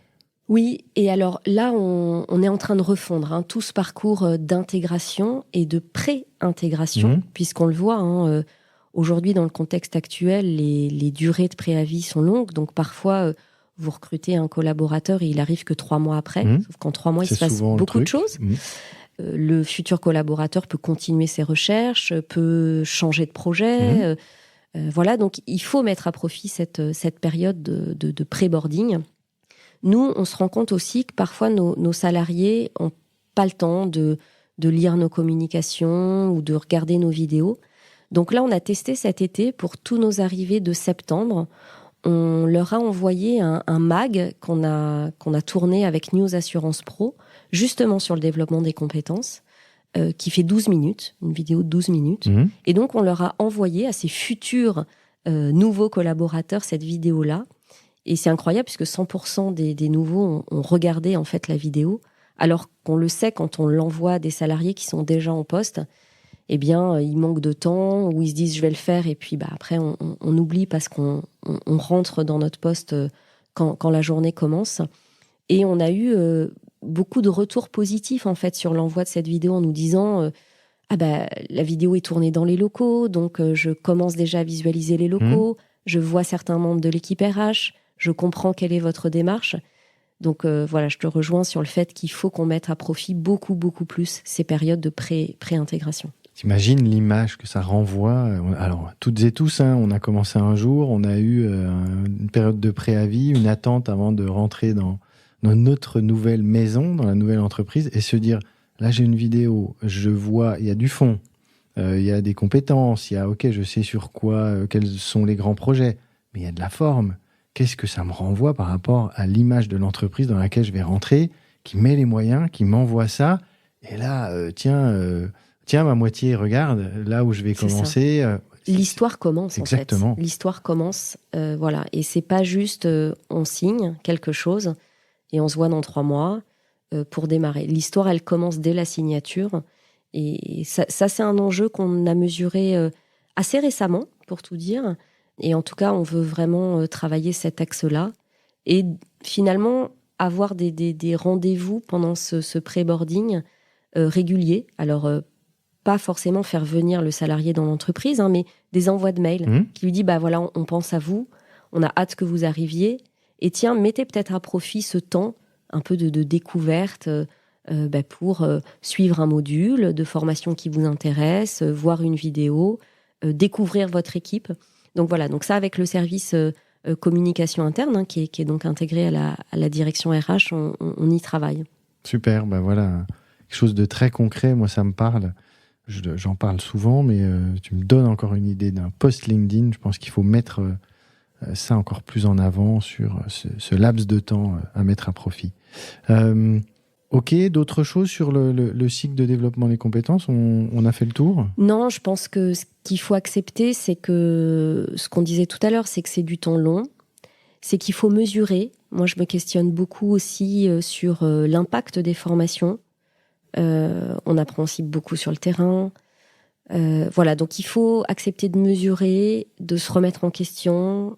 Speaker 2: Oui, et alors là, on est en train de refondre tout ce parcours d'intégration et de pré-intégration, puisqu'on le voit, aujourd'hui, dans le contexte actuel, les durées de préavis sont longues, donc parfois, vous recrutez un collaborateur et il arrive que 3 mois après, sauf qu'en 3 mois, il se passe beaucoup de choses. Le futur collaborateur peut continuer ses recherches, peut changer de projet. Voilà, donc il faut mettre à profit cette période de pré-boarding. Nous, on se rend compte aussi que parfois nos salariés n'ont pas le temps de lire nos communications ou de regarder nos vidéos. Donc là, on a testé cet été pour tous nos arrivés de septembre. On leur a envoyé un mag qu'on a tourné avec News Assurance Pro, justement sur le développement des compétences, qui fait 12 minutes, une vidéo de 12 minutes. Et donc, on leur a envoyé à ces futurs nouveaux collaborateurs cette vidéo-là. Et c'est incroyable puisque 100% des nouveaux ont regardé en fait la vidéo, alors qu'on le sait quand on l'envoie à des salariés qui sont déjà en poste, eh bien, ils manquent de temps, ou ils se disent je vais le faire, et puis après on oublie parce qu'on rentre dans notre poste quand la journée commence. Et on a eu beaucoup de retours positifs en fait sur l'envoi de cette vidéo en nous disant la vidéo est tournée dans les locaux, donc je commence déjà à visualiser les locaux. je vois certains membres de l'équipe RH, je comprends quelle est votre démarche. Donc voilà, je te rejoins sur le fait qu'il faut qu'on mette à profit beaucoup, beaucoup plus ces périodes de pré-intégration.
Speaker 4: T'imagines l'image que ça renvoie. Alors, toutes et tous, on a commencé un jour, on a eu une période de préavis, une attente avant de rentrer dans notre nouvelle maison, dans la nouvelle entreprise, et se dire, là j'ai une vidéo, je vois, il y a du fond, il y a des compétences, il y a, ok, je sais sur quoi, quels sont les grands projets, mais il y a de la forme. Qu'est-ce que ça me renvoie par rapport à l'image de l'entreprise dans laquelle je vais rentrer, qui met les moyens, qui m'envoie ça, et là, tiens, ma moitié, regarde, là où je vais commencer.
Speaker 2: L'histoire commence,
Speaker 4: exactement.
Speaker 2: En fait. L'histoire commence, voilà. Et c'est pas juste on signe quelque chose et on se voit dans 3 mois pour démarrer. L'histoire, elle commence dès la signature. Et ça c'est un enjeu qu'on a mesuré assez récemment, pour tout dire. Et en tout cas, on veut vraiment travailler cet axe-là. Et finalement, avoir des rendez-vous pendant ce pré-boarding réguliers. Alors, pas forcément faire venir le salarié dans l'entreprise, mais des envois de mails qui lui dit, bah voilà, on pense à vous, on a hâte que vous arriviez, et tiens, mettez peut-être à profit ce temps un peu de découverte pour suivre un module de formation qui vous intéresse, voir une vidéo, découvrir votre équipe. Donc voilà, donc ça avec le service communication interne qui est donc intégré à la direction RH, on y travaille.
Speaker 4: Super, ben voilà, quelque chose de très concret, moi ça me parle. J'en parle souvent, mais tu me donnes encore une idée d'un post LinkedIn. Je pense qu'il faut mettre ça encore plus en avant sur ce laps de temps à mettre à profit. Ok, d'autres choses sur le cycle de développement des compétences, on a fait le tour ?
Speaker 2: Non, je pense que ce qu'il faut accepter, c'est que ce qu'on disait tout à l'heure, c'est que c'est du temps long, c'est qu'il faut mesurer. Moi, je me questionne beaucoup aussi sur l'impact des formations. On apprend aussi beaucoup sur le terrain. Voilà, donc il faut accepter de mesurer, de se remettre en question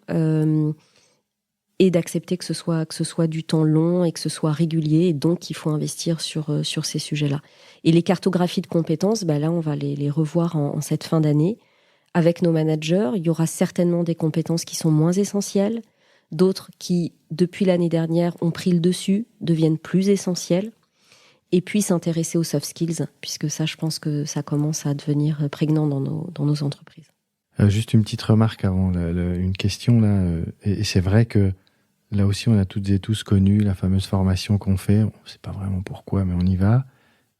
Speaker 2: et d'accepter que ce soit du temps long et que ce soit régulier. Et donc, il faut investir sur ces sujets-là. Et les cartographies de compétences, là, on va les revoir en cette fin d'année. Avec nos managers, il y aura certainement des compétences qui sont moins essentielles, d'autres qui, depuis l'année dernière, ont pris le dessus, deviennent plus essentielles. Et puis s'intéresser aux soft skills, puisque ça, je pense que ça commence à devenir prégnant dans nos entreprises.
Speaker 4: Juste une petite remarque avant, une question là. Et c'est vrai que là aussi, on a toutes et tous connu la fameuse formation qu'on fait. On ne sait pas vraiment pourquoi, mais on y va.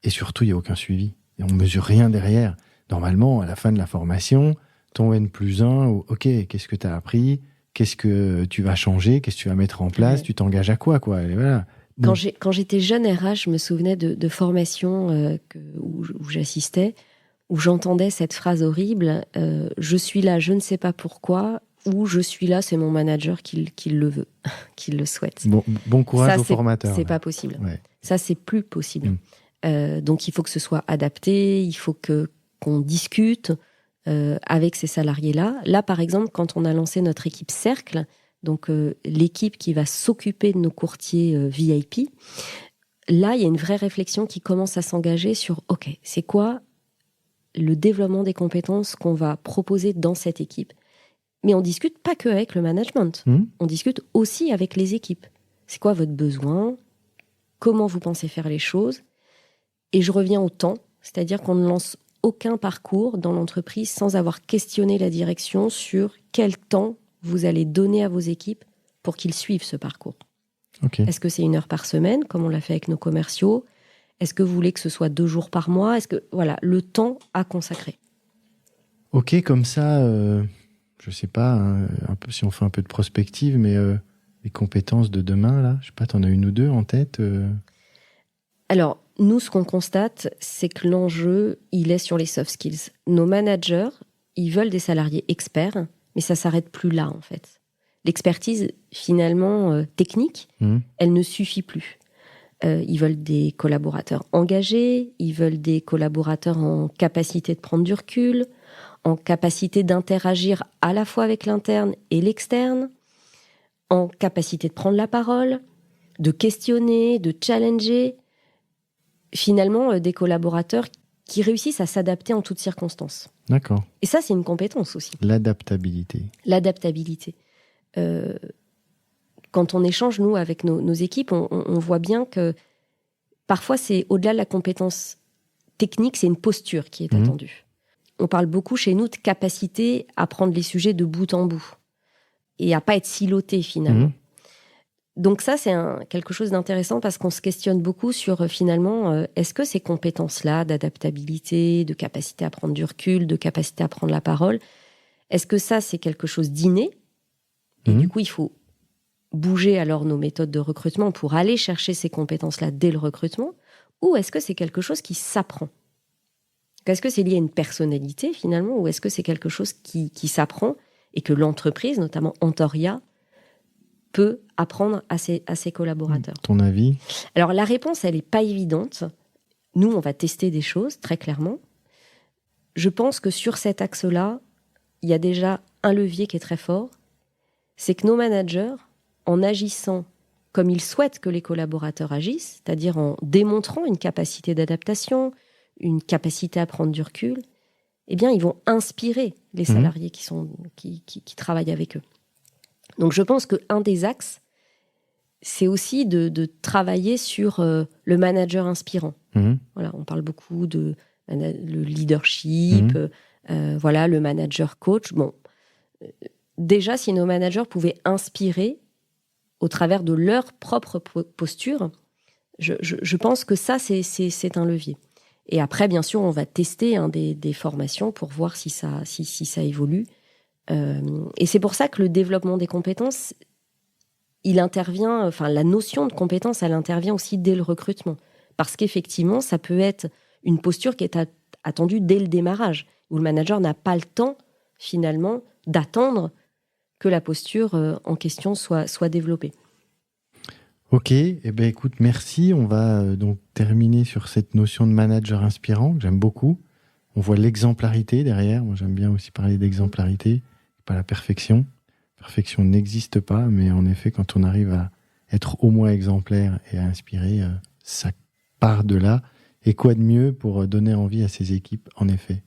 Speaker 4: Et surtout, il n'y a aucun suivi. Et on ne mesure rien derrière. Normalement, à la fin de la formation, ton N+1, ok, qu'est-ce que tu as appris ? Qu'est-ce que tu vas changer ? Qu'est-ce que tu vas mettre en place ? Tu t'engages à quoi ? Et voilà.
Speaker 2: Quand j'étais jeune RH, je me souvenais de formations où j'assistais, où j'entendais cette phrase horrible « je suis là, je ne sais pas pourquoi » ou « je suis là, c'est mon manager qui le veut, qui le souhaite ».
Speaker 4: Bon courage aux formateurs.
Speaker 2: C'est pas possible.
Speaker 4: Ouais.
Speaker 2: Ça, c'est plus possible. Donc, il faut que ce soit adapté, il faut qu'on discute avec ces salariés-là. Là, par exemple, quand on a lancé notre équipe Cercle, donc l'équipe qui va s'occuper de nos courtiers VIP, là, il y a une vraie réflexion qui commence à s'engager sur, ok, c'est quoi le développement des compétences qu'on va proposer dans cette équipe ? Mais on discute pas que avec le management, on discute aussi avec les équipes. C'est quoi votre besoin ? Comment vous pensez faire les choses ? Et je reviens au temps, c'est-à-dire qu'on ne lance aucun parcours dans l'entreprise sans avoir questionné la direction sur quel temps vous allez donner à vos équipes pour qu'ils suivent ce parcours.
Speaker 4: Okay.
Speaker 2: Est-ce que c'est 1 heure par semaine, comme on l'a fait avec nos commerciaux ? Est-ce que vous voulez que ce soit 2 jours par mois ? Est-ce que, voilà, le temps à consacrer.
Speaker 4: Ok, comme ça, je sais pas, un peu, si on fait un peu de prospective, mais les compétences de demain, là, je sais pas, t'en as une ou deux en tête
Speaker 2: Alors, nous, ce qu'on constate, c'est que l'enjeu, il est sur les soft skills. Nos managers, ils veulent des salariés experts, mais ça s'arrête plus là, en fait. L'expertise, finalement, technique, elle ne suffit plus. Ils veulent des collaborateurs engagés, ils veulent des collaborateurs en capacité de prendre du recul, en capacité d'interagir à la fois avec l'interne et l'externe, en capacité de prendre la parole, de questionner, de challenger. Finalement, des collaborateurs qui réussissent à s'adapter en toutes circonstances.
Speaker 4: D'accord.
Speaker 2: Et ça, c'est une compétence aussi.
Speaker 4: L'adaptabilité.
Speaker 2: L'adaptabilité. Quand on échange, nous, avec nos équipes, on voit bien que parfois, c'est au-delà de la compétence technique, c'est une posture qui est attendue. On parle beaucoup chez nous de capacité à prendre les sujets de bout en bout et à pas être siloté finalement. Donc ça, c'est quelque chose d'intéressant parce qu'on se questionne beaucoup sur finalement, est-ce que ces compétences-là d'adaptabilité, de capacité à prendre du recul, de capacité à prendre la parole, est-ce que ça, c'est quelque chose d'inné? Et du coup, il faut bouger alors nos méthodes de recrutement pour aller chercher ces compétences-là dès le recrutement, ou est-ce que c'est quelque chose qui s'apprend? Est-ce que c'est lié à une personnalité finalement, ou est-ce que c'est quelque chose qui s'apprend et que l'entreprise, notamment Antoria, peut apprendre à ses collaborateurs?
Speaker 4: Ton avis?
Speaker 2: Alors la réponse, elle n'est pas évidente. Nous, on va tester des choses, très clairement. Je pense que sur cet axe-là, il y a déjà un levier qui est très fort, c'est que nos managers, en agissant comme ils souhaitent que les collaborateurs agissent, c'est-à-dire en démontrant une capacité d'adaptation, une capacité à prendre du recul, eh bien, ils vont inspirer les salariés qui travaillent avec eux. Donc, je pense qu'un des axes, c'est aussi de travailler sur le manager inspirant. Voilà, on parle beaucoup de le leadership, le manager coach. Bon, déjà, si nos managers pouvaient inspirer au travers de leur propre posture, je pense que ça, c'est un levier. Et après, bien sûr, on va tester des formations pour voir si ça évolue. Et c'est pour ça que le développement des compétences, il intervient, enfin, la notion de compétence, elle intervient aussi dès le recrutement. Parce qu'effectivement, ça peut être une posture qui est attendue dès le démarrage, où le manager n'a pas le temps, finalement, d'attendre que la posture en question soit développée.
Speaker 4: Ok, écoute, merci. On va donc terminer sur cette notion de manager inspirant, que j'aime beaucoup. On voit l'exemplarité derrière. Moi, j'aime bien aussi parler d'exemplarité, pas la perfection. La perfection n'existe pas, mais en effet, quand on arrive à être au moins exemplaire et à inspirer, ça part de là. Et quoi de mieux pour donner envie à ses équipes, en effet.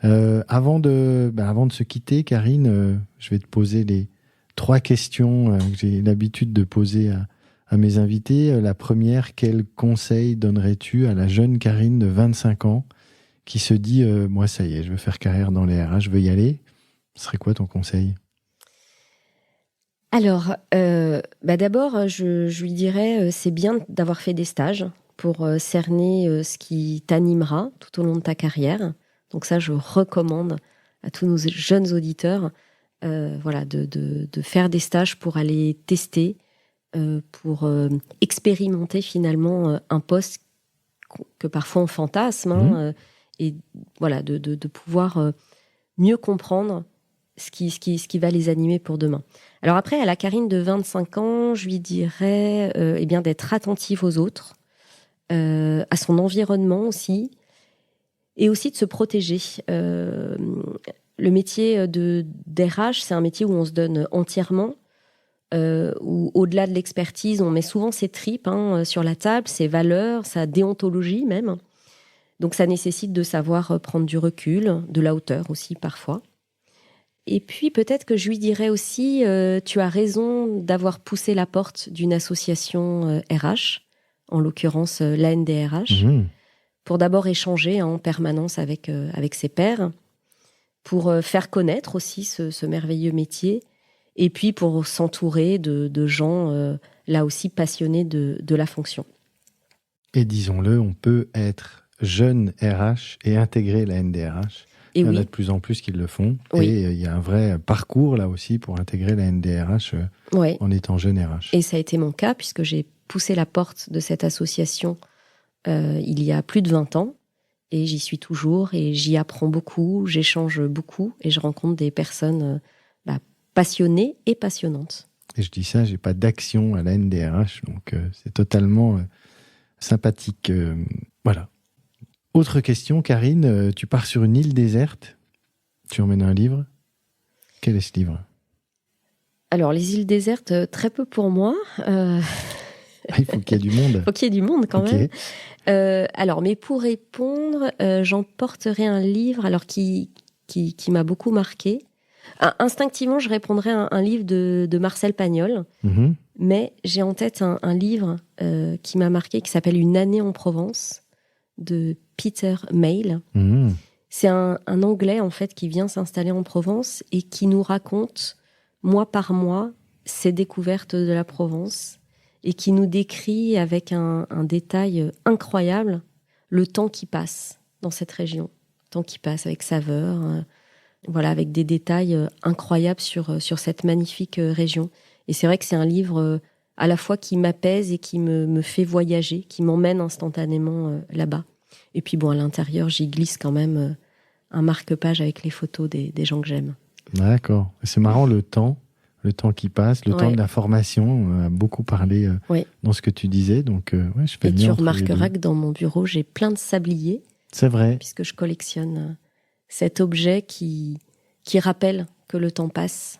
Speaker 4: Avant de se quitter, Karine, je vais te poser les 3 questions que j'ai l'habitude de poser à mes invités. La première, quel conseil donnerais-tu à la jeune Karine de 25 ans qui se dit moi ça y est, je veux faire carrière dans les RH, je veux y aller? Ce serait quoi ton conseil?
Speaker 2: Alors, d'abord, je lui dirais c'est bien d'avoir fait des stages pour cerner ce qui t'animera tout au long de ta carrière. Donc ça, je recommande à tous nos jeunes auditeurs de faire des stages pour aller tester, pour expérimenter finalement un poste que parfois on fantasme, et voilà, de pouvoir mieux comprendre ce qui va les animer pour demain. Alors après, à la Karine de 25 ans, je lui dirais d'être attentive aux autres, à son environnement aussi, et aussi de se protéger. Le métier d'RH, c'est un métier où on se donne entièrement, où au-delà de l'expertise, on met souvent ses tripes sur la table, ses valeurs, sa déontologie même. Donc ça nécessite de savoir prendre du recul, de la hauteur aussi parfois. Et puis peut-être que je lui dirais aussi, tu as raison d'avoir poussé la porte d'une association RH, en l'occurrence l'ANDRH, pour d'abord échanger en permanence avec ses pairs, pour faire connaître aussi ce merveilleux métier, et puis pour s'entourer de gens là aussi passionnés de la fonction. Et
Speaker 4: disons-le, on peut être jeune RH et intégrer la NDRH. Il y en a de plus en plus qui le font. Oui. Et il y a un vrai parcours là aussi pour intégrer la NDRH en étant jeune RH.
Speaker 2: Et ça a été mon cas puisque j'ai poussé la porte de cette association il y a plus de 20 ans. Et j'y suis toujours et j'y apprends beaucoup, j'échange beaucoup et je rencontre des personnes passionnées et passionnantes.
Speaker 4: Et je dis ça, j'ai pas d'action à la NDRH, donc c'est totalement sympathique. Voilà. Autre question, Karine, tu pars sur une île déserte, tu emmènes un livre. Quel est ce livre?
Speaker 2: Alors, les îles désertes, très peu pour moi.
Speaker 4: Il faut qu'il y ait du monde.
Speaker 2: Il faut qu'il y ait du monde quand
Speaker 4: Ok.
Speaker 2: même. Alors, mais pour répondre, j'emporterai un livre alors qui m'a beaucoup marqué. Instinctivement, je répondrais à un livre de Marcel Pagnol,
Speaker 4: Mhm.
Speaker 2: mais j'ai en tête un livre qui m'a marqué qui s'appelle Une année en Provence de Peter Mayle.
Speaker 4: Mhm.
Speaker 2: C'est un Anglais en fait qui vient s'installer en Provence et qui nous raconte mois par mois ses découvertes de la Provence et qui nous décrit avec un détail incroyable le temps qui passe dans cette région. Le temps qui passe avec saveur, voilà, avec des détails incroyables sur cette magnifique région. Et c'est vrai que c'est un livre à la fois qui m'apaise et qui me fait voyager, qui m'emmène instantanément là-bas. Et puis bon, à l'intérieur, j'y glisse quand même un marque-page avec les photos des gens que j'aime.
Speaker 4: D'accord. C'est marrant le temps qui passe, le temps de la formation. On a beaucoup parlé dans ce que tu disais. Donc, je fais
Speaker 2: et
Speaker 4: bien
Speaker 2: tu
Speaker 4: entre les
Speaker 2: remarqueras
Speaker 4: deux.
Speaker 2: que dans mon bureau, j'ai plein de sabliers,
Speaker 4: C'est vrai.
Speaker 2: puisque je collectionne cet objet qui rappelle que le temps passe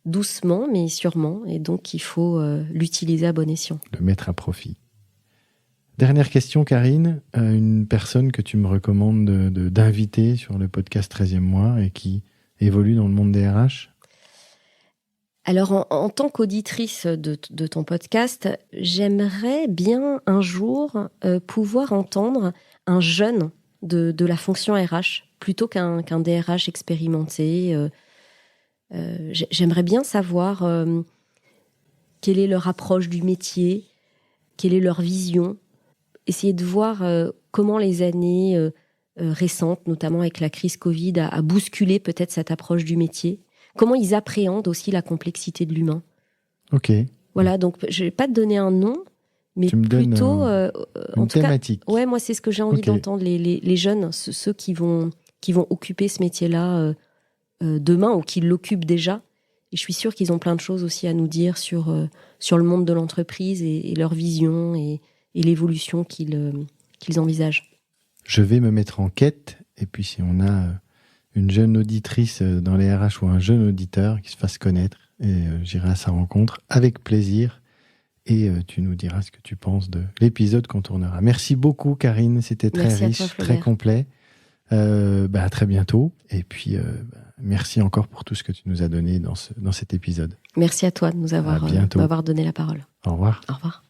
Speaker 2: doucement, mais sûrement, et donc il faut l'utiliser à bon escient.
Speaker 4: Le mettre à profit. Dernière question, Karine. Une personne que tu me recommandes d'inviter sur le podcast 13e mois et qui évolue dans le monde des RH?
Speaker 2: Alors, en tant qu'auditrice de ton podcast, j'aimerais bien un jour pouvoir entendre un jeune de la fonction RH plutôt qu'un DRH expérimenté. J'aimerais bien savoir quelle est leur approche du métier, quelle est leur vision, essayer de voir comment les années récentes, notamment avec la crise Covid, a bousculé peut-être cette approche du métier. Comment ils appréhendent aussi la complexité de l'humain.
Speaker 4: Ok.
Speaker 2: Voilà, donc je vais pas te donner un nom, mais
Speaker 4: Tu me donnes
Speaker 2: plutôt
Speaker 4: une
Speaker 2: en tout cas,
Speaker 4: thématique.
Speaker 2: ouais, moi c'est ce que j'ai envie
Speaker 4: Ok.
Speaker 2: d'entendre, les jeunes, ceux qui vont occuper ce métier-là demain ou qui l'occupent déjà. Et je suis sûre qu'ils ont plein de choses aussi à nous dire sur le monde de l'entreprise et leur vision et l'évolution qu'ils envisagent.
Speaker 4: Je vais me mettre en quête, et puis si on a une jeune auditrice dans les RH ou un jeune auditeur qui se fasse connaître, et j'irai à sa rencontre avec plaisir, et tu nous diras ce que tu penses de l'épisode qu'on tournera. Merci beaucoup, Karine, c'était très
Speaker 2: Merci à
Speaker 4: riche,
Speaker 2: toi,
Speaker 4: très
Speaker 2: Flaubert.
Speaker 4: complet. À très bientôt, et puis merci encore pour tout ce que tu nous as donné dans cet épisode.
Speaker 2: Merci à toi de nous
Speaker 4: À bientôt.
Speaker 2: m'avoir donné la parole.
Speaker 4: Au revoir.
Speaker 2: Au revoir.